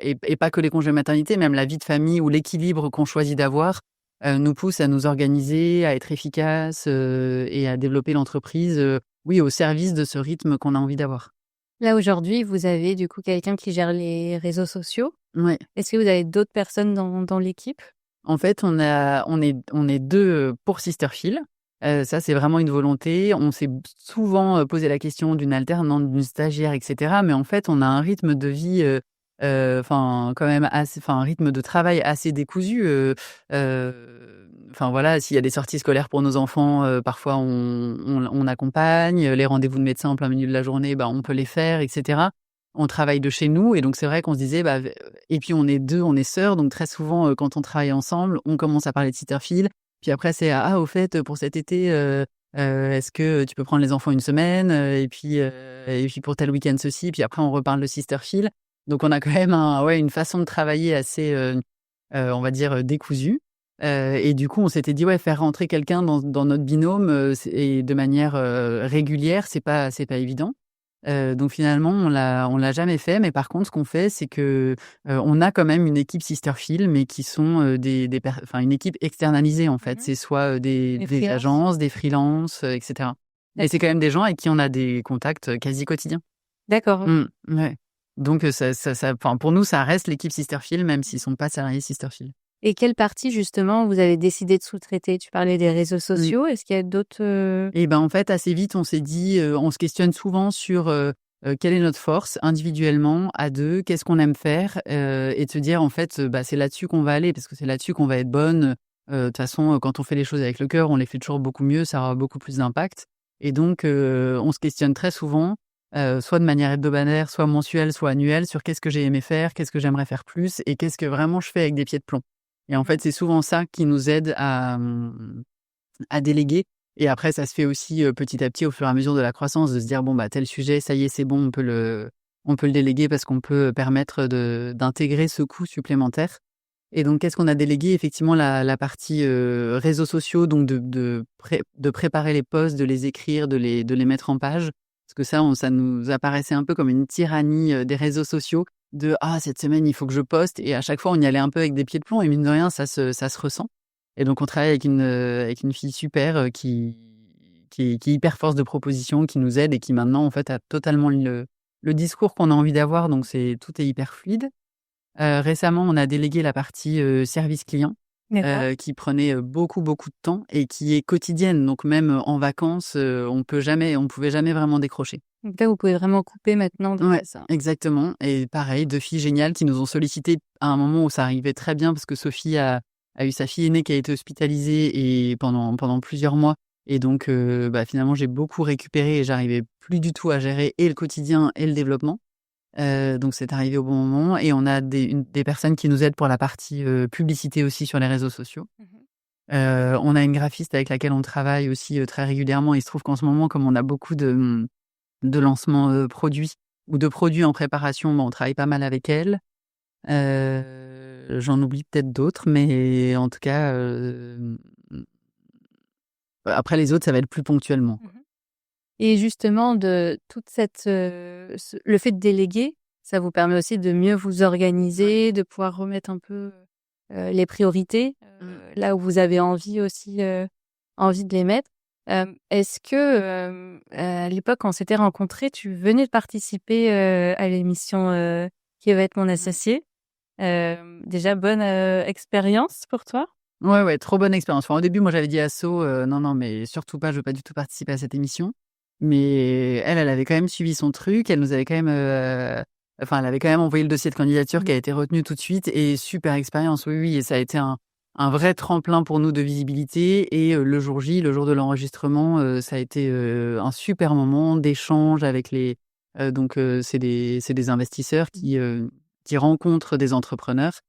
et pas que les congés maternité, même la vie de famille ou l'équilibre qu'on choisit d'avoir, nous pousse à nous organiser, à être efficace, et à développer l'entreprise, oui, au service de ce rythme qu'on a envie d'avoir. Là, aujourd'hui, vous avez du coup quelqu'un qui gère les réseaux sociaux. Ouais. Est-ce que vous avez d'autres personnes dans l'équipe? En fait, on est 2 pour Sisterfield. Ça, c'est vraiment une volonté. On s'est souvent, posé la question d'une alternante, d'une stagiaire et cetera, mais en fait, on a un rythme de vie, enfin, quand même un rythme de travail assez décousu, enfin, voilà, s'il y a des sorties scolaires pour nos enfants, parfois on accompagne. Les rendez-vous de médecin en plein milieu de la journée, bah, on peut les faire et cetera. On travaille de chez nous et donc c'est vrai qu'on se disait, bah, et puis on est 2, on est sœurs, donc très souvent, quand on travaille ensemble, on commence à parler de Sisterfield. Puis après c'est: «Ah, au fait, pour cet été, est-ce que tu peux prendre les enfants une semaine? Et puis pour tel week-end ceci». Puis après on reparle de Sisterfield. Donc on a quand même une façon de travailler assez, on va dire, décousue. Et du coup on s'était dit: «Ouais, faire rentrer quelqu'un dans notre binôme, c'est et de manière, régulière, c'est pas évident». Donc finalement, on l'a jamais fait, mais par contre, ce qu'on fait, c'est que, on a quand même une équipe Sisterfield, mais qui sont, enfin une équipe externalisée, en fait. Mmh. C'est soit, Les des freelances? agences, des freelances, et cetera. Et c'est D'accord. quand même des gens avec qui on a des contacts, quasi quotidiens. D'accord, OK. Ouais. Donc enfin, pour nous, ça reste l'équipe Sisterfield, même s'ils sont pas salariés Sisterfield. Et quelle partie justement vous avez décidé de sous-traiter? Tu parlais des réseaux Mmh. sociaux, est-ce qu'il y a d'autres, Et ben, en fait, assez vite, on s'est dit, on se questionne souvent sur, quelle est notre force individuellement, à 2, qu'est-ce qu'on aime faire? Et de se dire, en fait, bah, c'est là-dessus qu'on va aller parce que c'est là-dessus qu'on va être bonne. De toute façon, quand on fait les choses avec le cœur, on les fait toujours beaucoup mieux, ça aura beaucoup plus d'impact. Et donc, on se questionne très souvent, soit de manière hebdomadaire, soit mensuelle, soit annuelle, sur qu'est-ce que j'ai aimé faire, qu'est-ce que j'aimerais faire plus et qu'est-ce que vraiment je fais avec des pieds de plomb. Et en fait, c'est souvent ça qui nous aide à déléguer. Et après ça se fait aussi, petit à petit au fur et à mesure de la croissance, de se dire: «Bon, bah, tel sujet, ça y est, c'est bon, on peut le déléguer parce qu'on peut permettre d'intégrer ce coût supplémentaire». Et donc qu'est-ce qu'on a délégué? Effectivement la partie, réseaux sociaux, donc de préparer les posts, de les écrire, de les mettre en page. Parce que ça nous apparaissait un peu comme une tyrannie, des réseaux sociaux de: «Ah, cette semaine, il faut que je poste», et à chaque fois on y allait un peu avec des pieds de plomb et mine de rien ça se ressent. Et donc on travaille avec une fille super, qui est hyper force de proposition, qui nous aide et qui maintenant en fait a totalement le discours qu'on a envie d'avoir, donc tout est hyper fluide. Récemment, on a délégué la partie, service client, d'accord. qui prenait, beaucoup, beaucoup de temps et qui est quotidienne. Donc même, en vacances, on pouvait jamais vraiment décrocher. Donc là, vous pouvez vraiment couper maintenant de Ouais, ça. exactement. Et pareil, 2 filles géniales qui nous ont sollicitées à un moment où ça arrivait très bien parce que Sophie a eu sa fille aînée qui a été hospitalisée et pendant plusieurs mois. Et donc bah, finalement, j'ai beaucoup récupéré et j'arrivais plus du tout à gérer et le quotidien et le développement. Donc c'est arrivé au bon moment et on a des personnes qui nous aident pour la partie, publicité aussi sur les réseaux sociaux. Mmh. On a une graphiste avec laquelle on travaille aussi, très régulièrement. Il se trouve qu'en ce moment, comme on a beaucoup de lancements, produits ou de produits en préparation, bah, on travaille pas mal avec elle. J'en oublie peut-être d'autres, mais en tout cas, après les autres, ça va être plus ponctuellement, Mmh. quoi. Et justement de toute cette, le fait de déléguer, ça vous permet aussi de mieux vous Ouais. organiser, de pouvoir remettre un peu, les priorités, Mmh. là où vous avez envie aussi, envie de les mettre. Est-ce que, à l'époque quand on s'était rencontrés, tu venais de participer, à l'émission, Qui veut être mon Mmh. associé? Déjà bonne, expérience pour toi? Ouais, ouais, trop bonne expérience. Enfin, au début, moi, j'avais dit à So, «Non, non, mais surtout pas, je veux pas du tout participer à cette émission». Mais elle avait quand même suivi son truc. Elle nous avait quand même, enfin, elle avait quand même envoyé le dossier de candidature qui a été retenu tout de suite et super expérience, oui, oui, et ça a été un vrai tremplin pour nous de visibilité. Et le jour J, le jour de l'enregistrement, ça a été, un super moment d'échange avec c'est des investisseurs qui rencontrent des entrepreneurs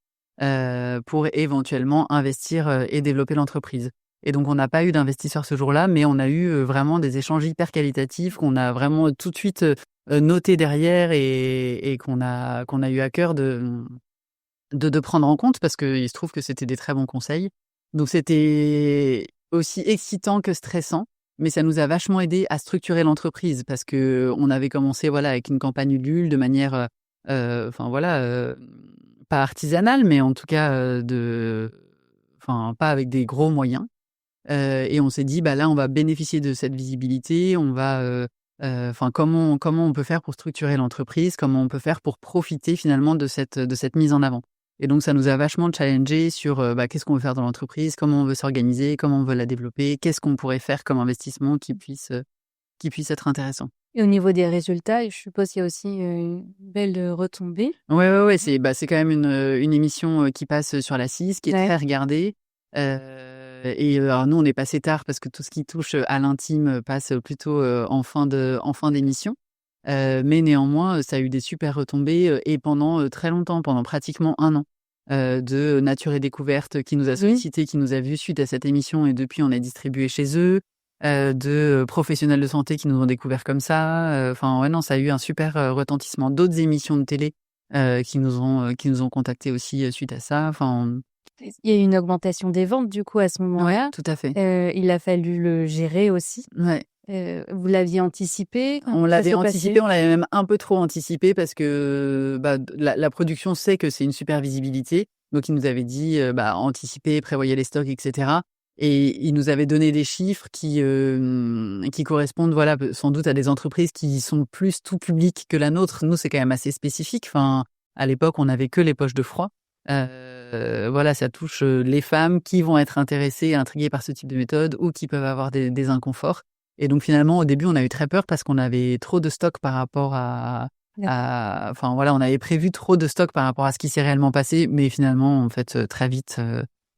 pour éventuellement investir, et développer l'entreprise. Et donc on n'a pas eu d'investisseurs ce jour-là, mais on a eu, vraiment des échanges hyper qualitatifs qu'on a vraiment tout de suite, notés derrière et qu'on a eu à cœur de prendre en compte parce qu'il se trouve que c'était des très bons conseils. Donc c'était aussi excitant que stressant, mais ça nous a vachement aidé à structurer l'entreprise parce qu'on avait commencé, voilà, avec une campagne Ulule de manière, enfin voilà, pas artisanale, mais en tout cas, enfin pas avec des gros moyens. Et on s'est dit, bah là, on va bénéficier de cette visibilité, on va, comment on peut faire pour structurer l'entreprise, comment on peut faire pour profiter finalement de cette mise en avant. Et donc ça nous a vachement challengé sur, qu'est-ce qu'on veut faire dans l'entreprise, comment on veut s'organiser, comment on veut la développer, qu'est-ce qu'on pourrait faire comme investissement qui puisse être intéressant. Et au niveau des résultats, je suppose qu'il y a aussi une belle retombée. Ouais, c'est quand même une émission qui passe sur la 6, qui est très regardée. Alors nous, on est passé tard parce que tout ce qui touche à l'intime passe plutôt en fin d'émission. Mais néanmoins, ça a eu des super retombées et pendant très longtemps, pendant pratiquement 1 an, de Nature et Découverte qui nous a sollicité, qui nous a vus suite à cette émission et depuis on est distribué chez eux. De professionnels de santé qui nous ont découvert comme ça. Ouais, non, ça a eu un super retentissement. D'autres émissions de télé qui nous ont contactés aussi suite à ça. Il y a eu une augmentation des ventes du coup à ce moment-là. Ouais, tout à fait. Il a fallu le gérer aussi. Ouais. Vous l'aviez anticipé? On l'avait anticipé, on l'avait même un peu trop anticipé parce que la production sait que c'est une super visibilité. Donc, ils nous avaient dit anticiper, prévoyez les stocks, etc. Et ils nous avaient donné des chiffres qui correspondent, voilà, sans doute à des entreprises qui sont plus tout public que la nôtre. Nous, c'est quand même assez spécifique. Enfin, à l'époque, on n'avait que les poches de froid. Voilà, ça touche les femmes qui vont être intéressées, intriguées par ce type de méthode ou qui peuvent avoir des inconforts. Et donc, finalement, au début, on a eu très peur parce qu'on avait trop de stock par rapport on avait prévu trop de stock par rapport à ce qui s'est réellement passé. Mais finalement, en fait, très vite,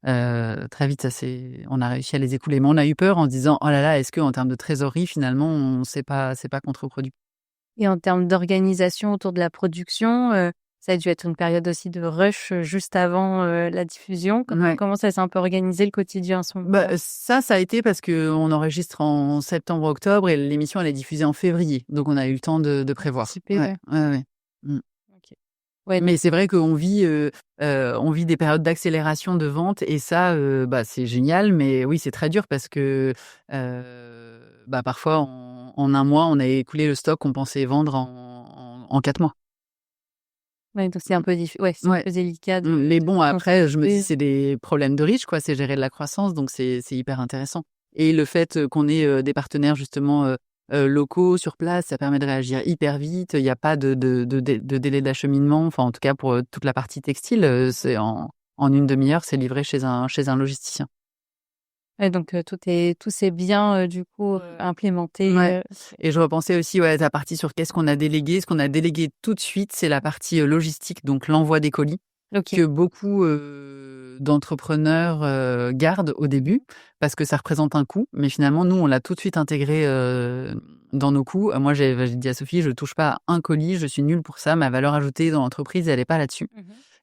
on a réussi à les écouler. Mais on a eu peur en se disant, oh là là, est-ce qu'en termes de trésorerie, finalement, c'est pas contre-productif. Et en termes d'organisation autour de la production, ça a dû être une période aussi de rush juste avant la diffusion. Comment ça s'est un peu organisé le quotidien à ce moment-là? Ça a été parce qu'on enregistre en septembre-octobre et l'émission elle est diffusée en février. Donc on a eu le temps de prévoir. Super. Ouais. Okay. Ouais. Mais c'est vrai qu'on vit des périodes d'accélération de vente et ça, c'est génial. Mais oui, c'est très dur parce que parfois en 1 mois, on a écoulé le stock qu'on pensait vendre en 4 mois. Ouais, donc c'est un peu un peu délicat. Mais bon, après, je me dis, c'est des problèmes de riches, quoi. C'est gérer de la croissance, donc c'est hyper intéressant. Et le fait qu'on ait des partenaires justement locaux sur place, ça permet de réagir hyper vite. Il n'y a pas de délai d'acheminement. Enfin, en tout cas, pour toute la partie textile, c'est en 1 demi-heure, c'est livré chez un logisticien. Ouais, donc tout s'est bien du coup implémenté. Ouais. Et je repensais aussi à ta partie sur qu'est-ce qu'on a délégué. Ce qu'on a délégué tout de suite, c'est la partie logistique, donc l'envoi des colis, que beaucoup d'entrepreneurs gardent au début parce que ça représente un coût. Mais finalement, nous, on l'a tout de suite intégré dans nos coûts. Moi, j'ai dit à Sophie, je touche pas à un colis, je suis nulle pour ça. Ma valeur ajoutée dans l'entreprise, elle est pas là-dessus.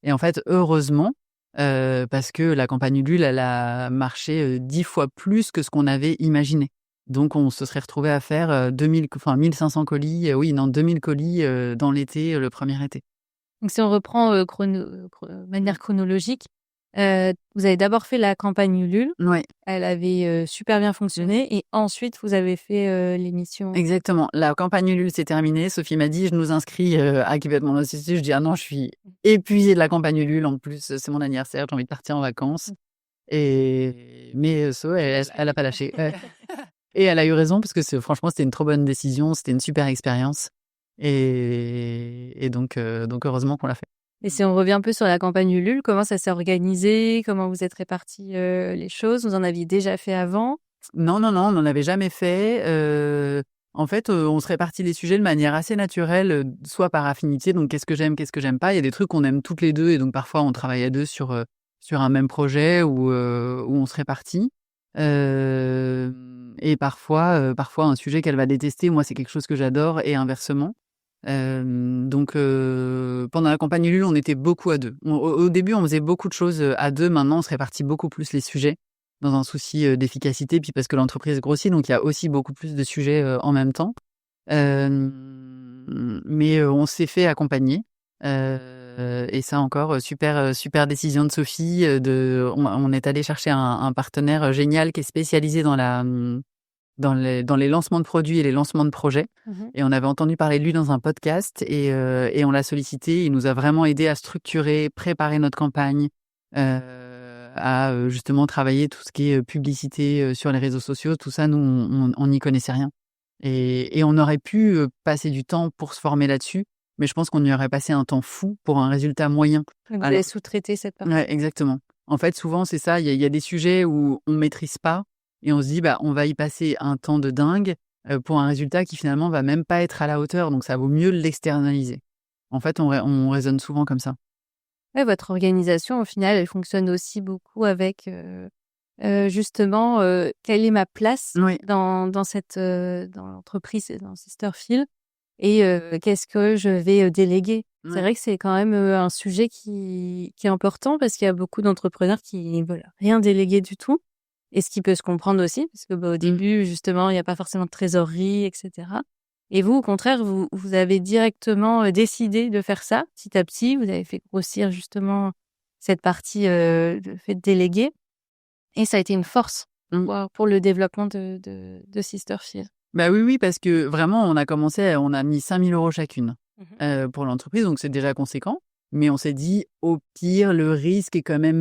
Et en fait, heureusement, parce que la campagne Ulule, elle a marché 10 fois plus que ce qu'on avait imaginé. Donc, on se serait retrouvé à faire 1500 colis, 2000 colis dans l'été, le premier été. Donc, si on reprend manière chronologique, vous avez d'abord fait la campagne Ulule. Ouais. Elle avait super bien fonctionné et ensuite, vous avez fait l'émission. Exactement. La campagne Ulule s'est terminée. Sophie m'a dit, je nous inscris à Québec Mon Institut. Je dis, ah non, je suis épuisée de la campagne Ulule. En plus, c'est mon anniversaire, j'ai envie de partir en vacances. Mais elle a pas lâché. Et elle a eu raison parce que franchement, c'était une trop bonne décision. C'était une super expérience. Et donc heureusement qu'on l'a fait. Et si on revient un peu sur la campagne Ulule, comment ça s'est organisé? Comment vous êtes répartis les choses? Vous en aviez déjà fait avant? Non, on n'en avait jamais fait. En fait, on se répartit les sujets de manière assez naturelle, soit par affinité, donc qu'est-ce que j'aime pas. Il y a des trucs qu'on aime toutes les deux et donc parfois on travaille à deux sur un même projet où on se répartit. Et parfois un sujet qu'elle va détester, moi c'est quelque chose que j'adore et inversement. Donc pendant la campagne Ulule, on était beaucoup à deux. Au début, on faisait beaucoup de choses à deux. Maintenant, on se répartit beaucoup plus les sujets dans un souci d'efficacité, puis parce que l'entreprise grossit, donc il y a aussi beaucoup plus de sujets en même temps. Mais on s'est fait accompagner. Et ça encore, super décision de Sophie. On est allé chercher un partenaire génial qui est spécialisé dans les lancements de produits et les lancements de projets. Et on avait entendu parler de lui dans un podcast et on l'a sollicité. Il nous a vraiment aidé à structurer, préparer notre campagne, justement travailler tout ce qui est publicité sur les réseaux sociaux. Tout ça, nous, on n'y connaissait rien. Et on aurait pu passer du temps pour se former là-dessus, mais je pense qu'on y aurait passé un temps fou pour un résultat moyen. Donc, vous Alors, avez sous-traité cette partie. ouais, exactement. En fait, souvent, c'est ça. Il y a des sujets où on maîtrise pas et on se dit, on va y passer un temps de dingue pour un résultat qui finalement va même pas être à la hauteur. Donc, ça vaut mieux l'externaliser. En fait, on raisonne souvent comme ça. Ouais, votre organisation, au final, elle fonctionne aussi beaucoup avec justement quelle est ma place Oui. dans l'entreprise, dans Sisterfield, et qu'est-ce que je vais déléguer. C'est Ouais. vrai que c'est quand même un sujet qui est important parce qu'il y a beaucoup d'entrepreneurs qui veulent rien déléguer du tout. Et ce qui peut se comprendre aussi, parce que au début, justement, il n'y a pas forcément de trésorerie, etc. Et vous, au contraire, vous avez directement décidé de faire ça, petit à petit. Vous avez fait grossir justement cette partie, le fait de déléguer. Et ça a été une force pour le développement de Sisterfield. Oui, parce que vraiment, on a mis 5 000 € chacune pour l'entreprise, donc c'est déjà conséquent. Mais on s'est dit, au pire, le risque est quand même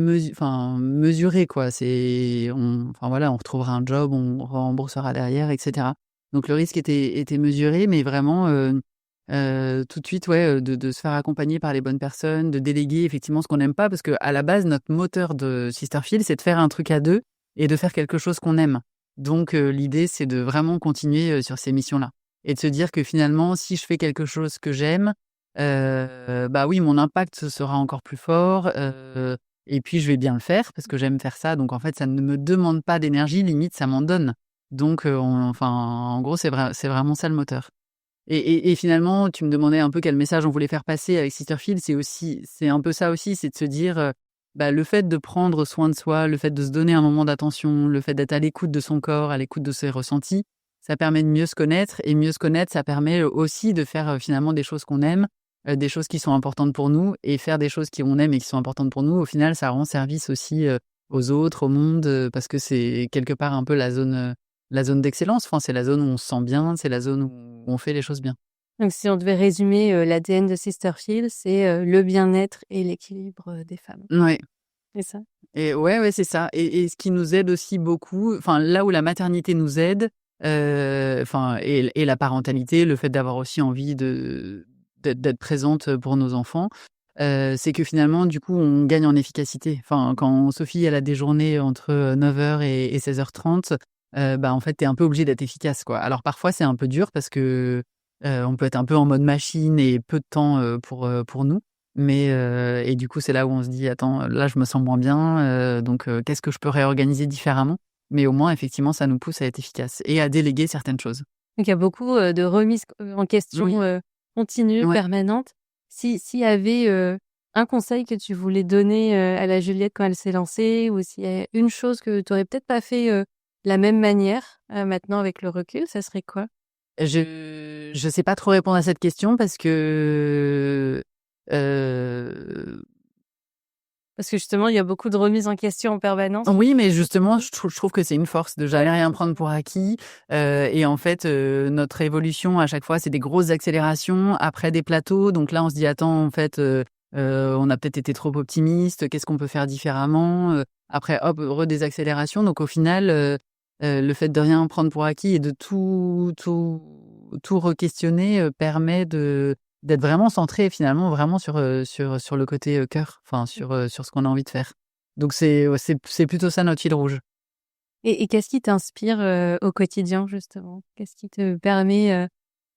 mesuré, quoi. On retrouvera un job, on remboursera derrière, etc. Donc le risque était mesuré, mais vraiment tout de suite, de se faire accompagner par les bonnes personnes, de déléguer effectivement ce qu'on n'aime pas, parce que à la base, notre moteur de Sisterfield, c'est de faire un truc à deux et de faire quelque chose qu'on aime. Donc l'idée, c'est de vraiment continuer sur ces missions-là et de se dire que finalement, si je fais quelque chose que j'aime, oui, mon impact sera encore plus fort et puis je vais bien le faire parce que j'aime faire ça. Donc en fait, ça ne me demande pas d'énergie, limite, ça m'en donne. Donc en gros, c'est vraiment ça le moteur. Et finalement, tu me demandais un peu quel message on voulait faire passer avec Sisterfield. C'est un peu ça aussi, c'est de se dire, le fait de prendre soin de soi, le fait de se donner un moment d'attention, le fait d'être à l'écoute de son corps, à l'écoute de ses ressentis, ça permet de mieux se connaître. Et mieux se connaître, ça permet aussi de faire finalement des choses qu'on aime, des choses qui sont importantes pour nous. Et faire des choses qu'on aime et qui sont importantes pour nous, au final, ça rend service aussi aux autres, au monde, parce que c'est quelque part un peu la zone d'excellence. Enfin, c'est la zone où on se sent bien, c'est la zone où on fait les choses bien. Donc si on devait résumer l'ADN de Sisterfield, c'est le bien-être et l'équilibre des femmes. Ouais. C'est ça? Et ouais, c'est ça. Et ce qui nous aide aussi beaucoup, enfin là où la maternité nous aide, et la parentalité, le fait d'avoir aussi envie d'être présente pour nos enfants, c'est que finalement, du coup, on gagne en efficacité. Enfin, quand Sophie, elle a des journées entre 9h et 16h30, en fait, tu es un peu obligé d'être efficace, quoi. Alors parfois, c'est un peu dur parce que on peut être un peu en mode machine et peu de temps pour nous. Mais et du coup, c'est là où on se dit: «Attends, là, je me sens moins bien, donc qu'est-ce que je peux réorganiser différemment?» Mais au moins, effectivement, ça nous pousse à être efficaces et à déléguer certaines choses. Donc il y a beaucoup de remises en question Oui. continues, Ouais. permanentes. S'il y avait un conseil que tu voulais donner à la Juliette quand elle s'est lancée, ou s'il y a une chose que tu aurais peut-être pas fait de la même manière maintenant avec le recul, ça serait quoi? Je sais pas trop répondre à cette question parce que, heu Parce que justement, il y a beaucoup de remises en question en permanence. oui, mais justement, je trouve que c'est une force de jamais rien prendre pour acquis, et en fait, notre évolution à chaque fois, c'est des grosses accélérations après des plateaux. Donc là, on se dit: «Attends, en fait, on a peut-être été trop optimiste. Qu'est-ce qu'on peut faire différemment?» Après hop, des accélérations. Donc au final, le fait de rien prendre pour acquis et de tout re-questionner, permet d'être vraiment centré finalement, vraiment sur le côté, cœur, enfin sur ce qu'on a envie de faire. Donc c'est plutôt ça notre fil rouge. Et qu'est-ce qui t'inspire au quotidien justement? Qu'est-ce qui te permet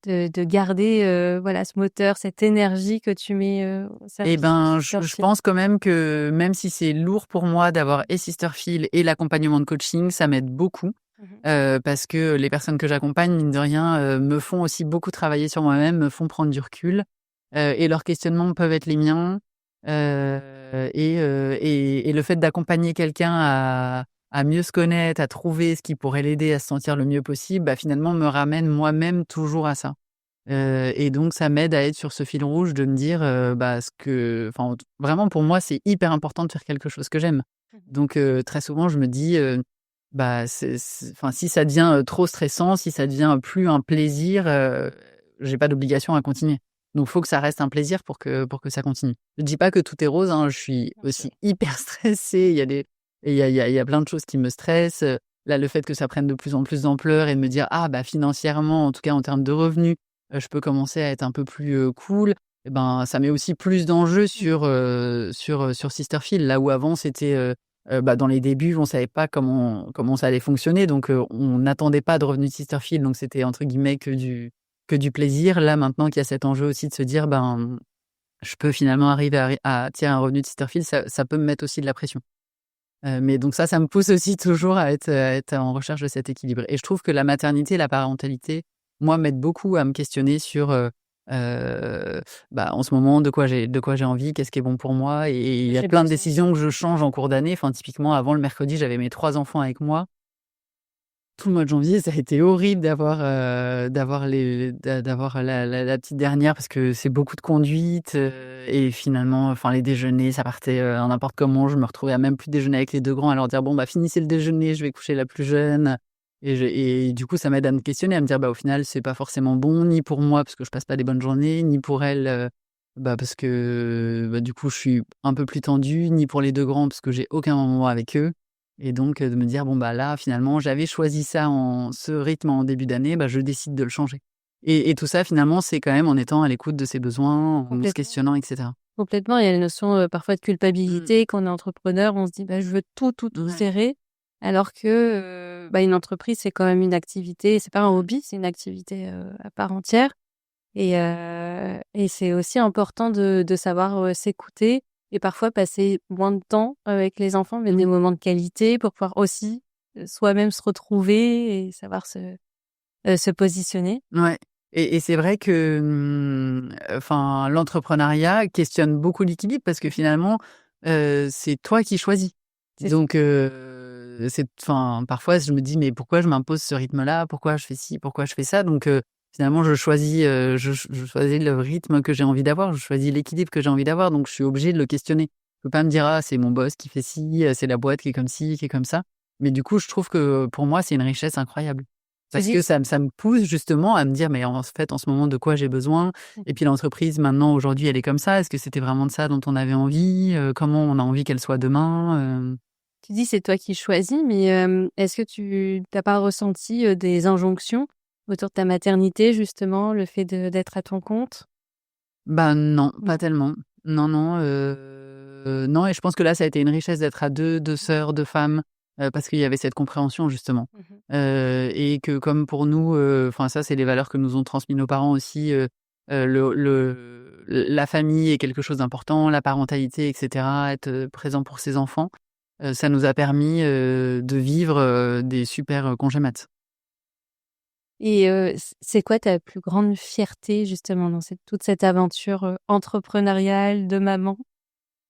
de garder voilà, ce moteur, cette énergie que tu mets au Et service de je Sisterfield? pense quand même que même si c'est lourd pour moi d'avoir et Sisterfield et l'accompagnement de coaching, ça m'aide beaucoup, Mmh. parce que les personnes que j'accompagne, mine de rien, me font aussi beaucoup travailler sur moi-même, me font prendre du recul, et leurs questionnements peuvent être les miens, et le fait d'accompagner quelqu'un à mieux se connaître, à trouver ce qui pourrait l'aider à se sentir le mieux possible, finalement me ramène moi-même toujours à ça. Et donc ça m'aide à être sur ce fil rouge de me dire, vraiment pour moi, c'est hyper important de faire quelque chose que j'aime. Mmh. Donc très souvent je me dis, si ça devient, trop stressant, si ça devient plus un plaisir, j'ai pas d'obligation à continuer. Donc faut que ça reste un plaisir pour que ça continue. Je dis pas que tout est rose, hein, je suis Bien sûr. aussi hyper stressée, il y a et il y a plein de choses qui me stressent. Là, le fait que ça prenne de plus en plus d'ampleur et de me dire: «Ah bah, financièrement, en tout cas en termes de revenus, je peux commencer à être un peu plus, cool», et ben, ça met aussi plus d'enjeux sur Sisterfield. Là où avant c'était, bah, dans les débuts, on savait pas comment ça allait fonctionner, donc on n'attendait pas de revenus de Sisterfield, donc c'était entre guillemets que du plaisir. Là, maintenant qu'il y a cet enjeu aussi de se dire: «Ben, je peux finalement arriver à tirer un revenu de Sisterfield», ça peut me mettre aussi de la pression. Mais donc ça me pousse aussi toujours à être en recherche de cet équilibre, et je trouve que la maternité et la parentalité, moi, m'aident beaucoup à me questionner sur, bah, en ce moment, de quoi j'ai envie, qu'est-ce qui est bon pour moi, et il y a J'ai plein de besoin. décisions que je change en cours d'année. Enfin, typiquement, avant le mercredi, j'avais mes 3 enfants avec moi. Tout le mois de janvier, ça a été horrible d'avoir la petite dernière, parce que c'est beaucoup de conduite, et finalement, enfin, les déjeuners, ça partait, n'importe comment. Je me retrouvais à même plus déjeuner avec les 2 grands, à leur dire: «Bon, bah, finissez le déjeuner, je vais coucher la plus jeune», et du coup, ça m'aide à me questionner, à me dire: «Bah, au final, c'est pas forcément bon, ni pour moi parce que je passe pas des bonnes journées, ni pour elle, bah, parce que, bah, du coup, je suis un peu plus tendue, ni pour les 2 grands parce que j'ai aucun moment avec eux». Et donc, de me dire: «Bon, bah, là, finalement, j'avais choisi ce rythme en début d'année, bah, je décide de le changer». Et tout ça, finalement, c'est quand même en étant à l'écoute de ses besoins, en se Complètement. questionnant, et cetera. Complètement, il y a la notion, parfois de Mmh. culpabilité. Quand on est entrepreneur, on se dit: «Bah, je veux tout, tout, tout Ouais. serrer», alors que, bah, une entreprise, c'est quand même une activité, c'est pas un Mmh. hobby, c'est une activité, à part entière, et c'est aussi important de savoir, s'écouter et parfois passer moins de temps avec les enfants, mais des Oui. moments de qualité pour pouvoir aussi, soi-même se retrouver et savoir se positionner. Ouais, et c'est vrai que, enfin, l'entrepreneuriat questionne beaucoup l'équilibre, parce que finalement, c'est toi qui choisis. C'est ça. Donc, enfin, parfois je me dis: «Mais pourquoi je m'impose ce rythme-là? Pourquoi je fais ci? Pourquoi je fais ça?» Donc, finalement je choisis le rythme que j'ai envie d'avoir, je choisis l'équilibre que j'ai envie d'avoir, donc je suis obligée de le questionner. Je peux pas me dire: «Ah, c'est mon boss qui fait ci, c'est la boîte qui est comme ci, qui est comme ça». Mais du coup, je trouve que pour moi, c'est une richesse incroyable. Tu Parce dis que ça me pousse justement à me dire: «Mais en fait, en ce moment, de quoi j'ai besoin? Et puis l'entreprise maintenant, aujourd'hui, elle est comme ça. Est-ce que c'était vraiment de ça dont on avait envie? Comment on a envie qu'elle soit demain?» Tu dis c'est toi qui choisis, mais est-ce que tu n'as pas ressenti, des injonctions autour de ta maternité justement, le fait d'être à ton compte? Bah, non, pas Non? tellement. Non, non, non, et je pense que là, ça a été une richesse d'être à deux sœurs, 2 femmes, parce qu'il y avait cette compréhension justement. Mmh. Et que comme pour nous, enfin ça, c'est les valeurs que nous ont transmis nos parents aussi, la famille est quelque chose d'important, la parentalité, et cetera, être, présent pour ses enfants. Ça nous a permis, de vivre, des super, congés mat. Et c'est quoi ta plus grande fierté justement dans toute cette aventure, entrepreneuriale de maman?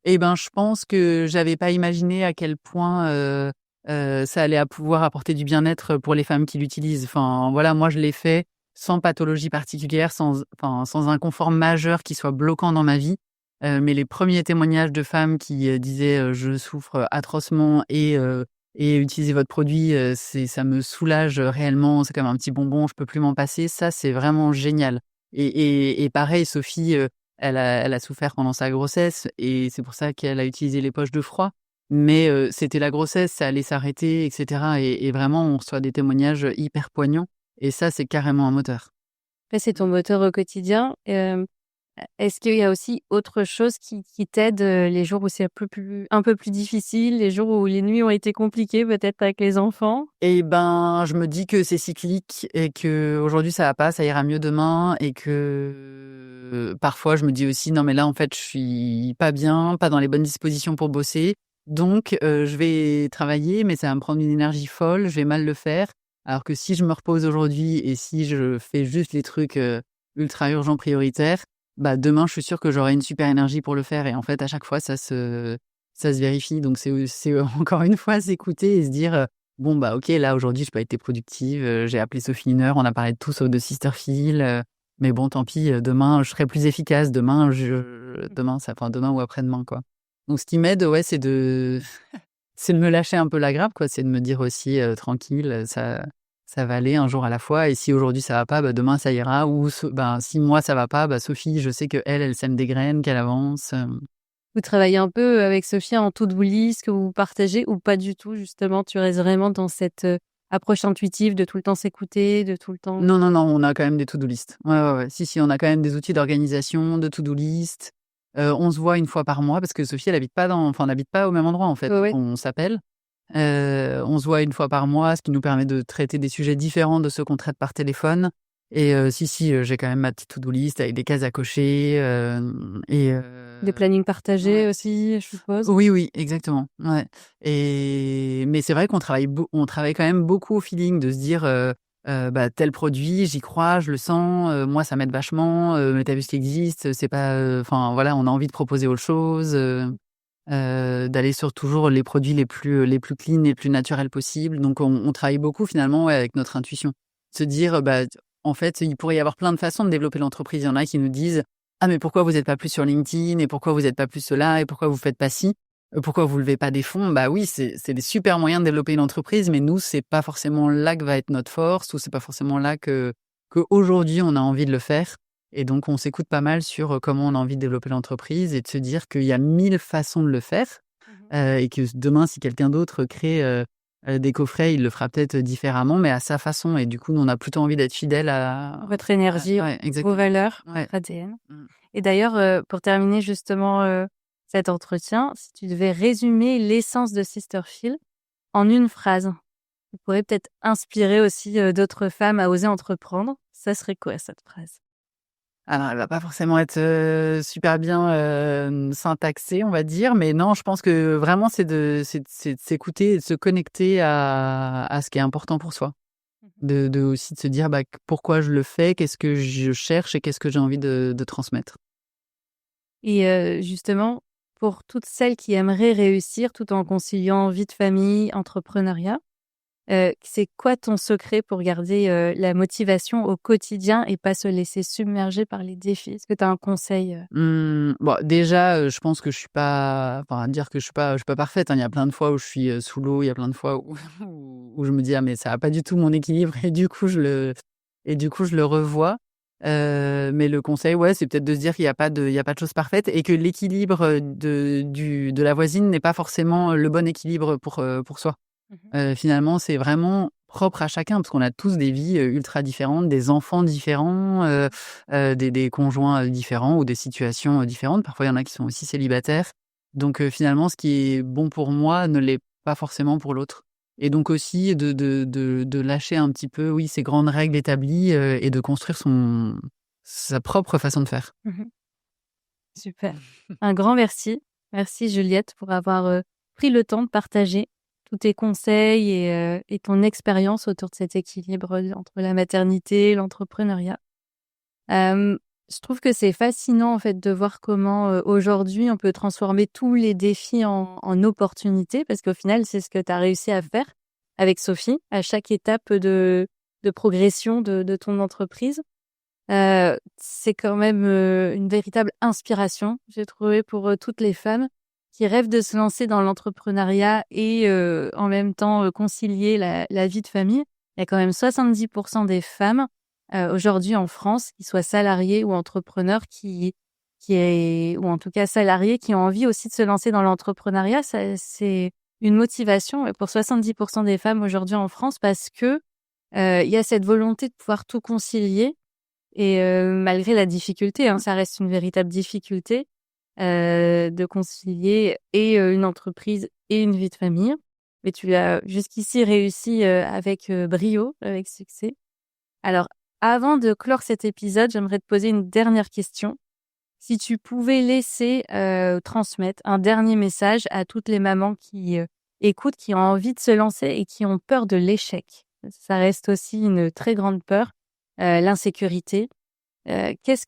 Et ben, je pense que j'avais pas imaginé à quel point, ça allait pouvoir apporter du bien-être pour les femmes qui l'utilisent. Enfin, voilà, moi, je l'ai fait sans pathologie particulière, sans inconfort majeur qui soit bloquant dans ma vie. Mais les premiers témoignages de femmes qui, disaient, «Je souffre atrocement, et utilisez votre produit, ça me soulage, réellement, c'est comme un petit bonbon, je peux plus m'en passer». Ça, c'est vraiment génial. Et pareil, Sophie, elle a souffert pendant sa grossesse, et c'est pour ça qu'elle a utilisé les poches de froid. Mais, c'était la grossesse, ça allait s'arrêter, et cetera, et vraiment on reçoit des témoignages hyper poignants, et ça, c'est carrément un moteur. Après c'est ton Mmh. moteur au quotidien. Est-ce qu'il y a aussi autre chose qui t'aide, les jours où c'est un peu plus difficile, les jours où les nuits ont été compliquées peut-être avec les enfants? Et ben, je me dis que c'est cyclique, et qu'aujourd'hui ça va pas, ça ira mieux demain, et que, parfois je me dis aussi: «Non mais là en fait je suis pas bien, pas dans les bonnes dispositions pour bosser, donc je vais travailler, mais ça va me prendre une énergie folle, je vais mal le faire». Alors que si je me repose aujourd'hui, et si je fais juste les trucs, ultra urgents prioritaires, bah, demain je suis sûre que j'aurai une super énergie pour le faire, et en fait à chaque fois ça se vérifie, donc c'est encore une fois s'écouter et se dire: «Bon, bah, OK, là, aujourd'hui, j'ai pas été productive, j'ai appelé Sophie 1 heure, on a parlé de tout sauf de Sisterfield, mais bon, tant pis, demain, je serai plus efficace. Demain ou après-demain, quoi». Donc ce qui m'aide, ouais, c'est de me lâcher un peu la grappe, quoi. C'est de me dire aussi, «Tranquille, ça va aller un jour à la fois, et si aujourd'hui ça va pas, bah, demain ça ira», ou ben, si moi ça va pas, bah, Sophie, je sais qu'elle, elle sème des graines, qu'elle avance. Vous travaillez un peu avec Sophia en to-do list que vous partagez ou pas du tout justement? Tu restes vraiment dans cette, approche intuitive de tout le temps s'écouter, de tout le temps Non, non, non, on a quand même des to-do list. Ouais, ouais, ouais. Si, si, on a quand même des outils d'organisation, de to-do list. On se voit une fois par mois parce que Sophie, on n'habite pas au même endroit, en fait. ouais, ouais. On s'appelle. On se voit une fois par mois, ce qui nous permet de traiter des sujets différents de ceux qu'on traite par téléphone. Et si, si, j'ai quand même ma petite to-do list avec des cases à cocher, Des plannings partagés ouais. aussi, je suppose? Oui, oui, exactement, ouais. Mais c'est vrai qu'on on travaille quand même beaucoup au feeling de se dire, bah, tel produit, j'y crois, je le sens, moi ça m'aide vachement, mais tu vu ce qui existe, c'est pas, enfin voilà, on a envie de proposer autre chose, d'aller sur toujours les produits les plus clean, les plus naturels possibles. Donc on travaille beaucoup finalement, ouais, avec notre intuition. Se dire, bah, en fait, il pourrait y avoir plein de façons de développer l'entreprise. Il y en a qui nous disent: «Ah mais pourquoi vous êtes pas plus sur LinkedIn? Et pourquoi vous êtes pas plus cela? Et pourquoi vous faites pas ci? Pourquoi vous levez pas des fonds?» Bah oui, c'est des super moyens de développer une entreprise, mais nous, c'est pas forcément là que va être notre force, ou c'est pas forcément là qu'aujourd'hui on a envie de le faire. Et donc on s'écoute pas mal sur, comment on a envie de développer l'entreprise et de se dire qu'il y a 1000 façons de le faire, Mmh. et que demain si quelqu'un d'autre crée, des coffrets, il le fera peut-être différemment, mais à sa façon. Et du coup, nous on a plutôt envie d'être fidèles à Votre énergie, ouais, vos exactement. valeurs, Ouais. votre ADN. Mmh. Et d'ailleurs, pour terminer justement, cet entretien, si tu devais résumer l'essence de Sisterfield en une phrase, qui pourrait peut-être inspirer aussi, d'autres femmes à oser entreprendre, ça serait quoi cette phrase? Alors, elle va pas forcément être, super bien, syntaxée, on va dire, mais non, je pense que vraiment c'est de s'écouter et de se connecter à ce qui est important pour soi. Mmh. De aussi de se dire, bah, pourquoi je le fais? Qu'est-ce que je cherche et qu'est-ce que j'ai envie de transmettre? Et justement, pour toutes celles qui aimeraient réussir tout en conciliant vie de famille, entrepreneuriat, c'est quoi ton secret pour garder, la motivation au quotidien et pas se laisser submerger par les défis? Est-ce que tu as un conseil, Bon, déjà, je pense que je suis pas, enfin, dire que je suis pas parfaite, hein. Il y a plein de fois où je suis, sous l'eau, il y a plein de fois où où je me dis: «Ah mais ça va pas du tout mon équilibre», et du coup je le revois. Mais le conseil, ouais, c'est peut-être de se dire qu'il y a pas de chose parfaite, et que l'équilibre, de la voisine n'est pas forcément le bon équilibre pour soi. Mmh. Finalement, c'est vraiment propre à chacun parce qu'on a tous des vies, ultra différentes, des enfants différents, des conjoints, différents, ou des situations, différentes. Parfois, il y en a qui sont aussi célibataires. Donc finalement, ce qui est bon pour moi ne l'est pas forcément pour l'autre. Et donc aussi de lâcher un petit peu, oui, ces grandes règles établies, et de construire sa propre façon de faire. Mmh. Super. Un grand merci. Merci Juliette pour avoir, pris le temps de partager tous tes conseils et ton expérience autour de cet équilibre, entre la maternité et l'entrepreneuriat. Je trouve que c'est fascinant, en fait, de voir comment, aujourd'hui, on peut transformer tous les défis en opportunités parce qu'au final, c'est ce que tu as réussi à faire avec Sophie, à chaque étape de progression de ton entreprise. C'est quand même, une véritable inspiration, j'ai trouvé pour, toutes les femmes qui rêvent de se lancer dans l'entrepreneuriat et en même temps, concilier la vie de famille. Il y a quand même 70 des femmes, aujourd'hui en France, qui soient salariées ou entrepreneurs ou en tout cas salariées qui ont envie aussi de se lancer dans l'entrepreneuriat. Ça, c'est une motivation, pour 70 des femmes aujourd'hui en France parce que, il y a cette volonté de pouvoir tout concilier et malgré la difficulté, hein, ça reste une véritable difficulté, de concilier et une entreprise et une vie de famille. Mais tu as jusqu'ici réussi, avec, brio, avec succès. Alors, avant de clore cet épisode, j'aimerais te poser une dernière question. Si tu pouvais laisser, transmettre un dernier message à toutes les mamans qui, écoutent, qui ont envie de se lancer et qui ont peur de l'échec. Ça reste aussi une très grande peur, l'insécurité. Qu'est-ce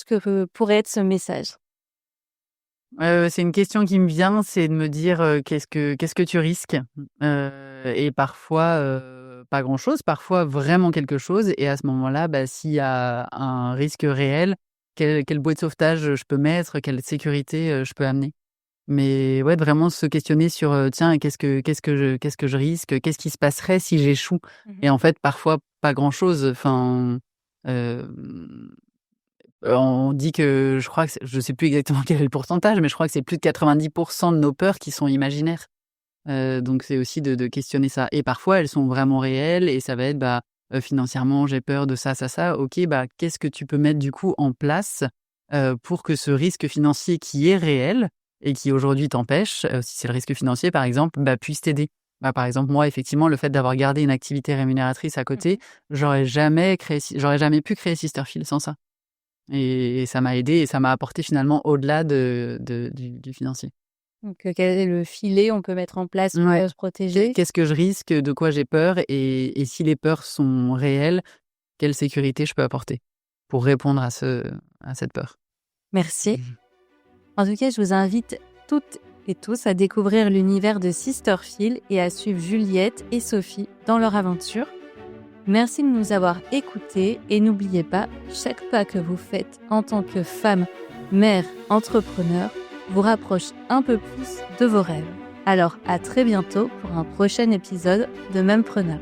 que pourrait être ce message? C'est une question qui me vient, c'est de me dire, qu'est-ce que tu risques? Et parfois, pas grand-chose, parfois vraiment quelque chose, et à ce moment-là, bah, s'il y a un risque réel, quel bouée de sauvetage, je peux mettre? Quelle sécurité, je peux amener? Mais ouais, de vraiment se questionner sur, tiens, qu'est-ce que je risque? Qu'est-ce qui se passerait si j'échoue? Mmh. Et en fait, parfois pas grand-chose, enfin, hem On dit que je crois que je sais plus exactement quel est le pourcentage, mais je crois que c'est plus de 90% de nos peurs qui sont imaginaires. Donc c'est aussi de questionner ça et parfois elles sont vraiment réelles et ça va être, financièrement j'ai peur de ça, ça, ça. OK, qu'est-ce que tu peux mettre du coup en place, pour que ce risque financier qui est réel et qui aujourd'hui t'empêche, si c'est le risque financier par exemple, puisse t'aider? Par exemple moi effectivement le fait d'avoir gardé une activité rémunératrice à côté, j'aurais jamais pu créer Sisterfield sans ça et ça m'a aidé et ça m'a apporté finalement au-delà du financier. Donc, quel est le filet on peut mettre en place pour, Ouais. se protéger? Qu'est-ce que je risque? De quoi j'ai peur? Et si les peurs sont réelles, quelle sécurité je peux apporter pour répondre à cette peur? Merci. En tout cas, je vous invite toutes et tous à découvrir l'univers de Sisterfield et à suivre Juliette et Sophie dans leur aventure. Merci de nous avoir écoutés et n'oubliez pas, chaque pas que vous faites en tant que femme, mère, entrepreneur vous rapproche un peu plus de vos rêves. Alors à très bientôt pour un prochain épisode de Mempreneur.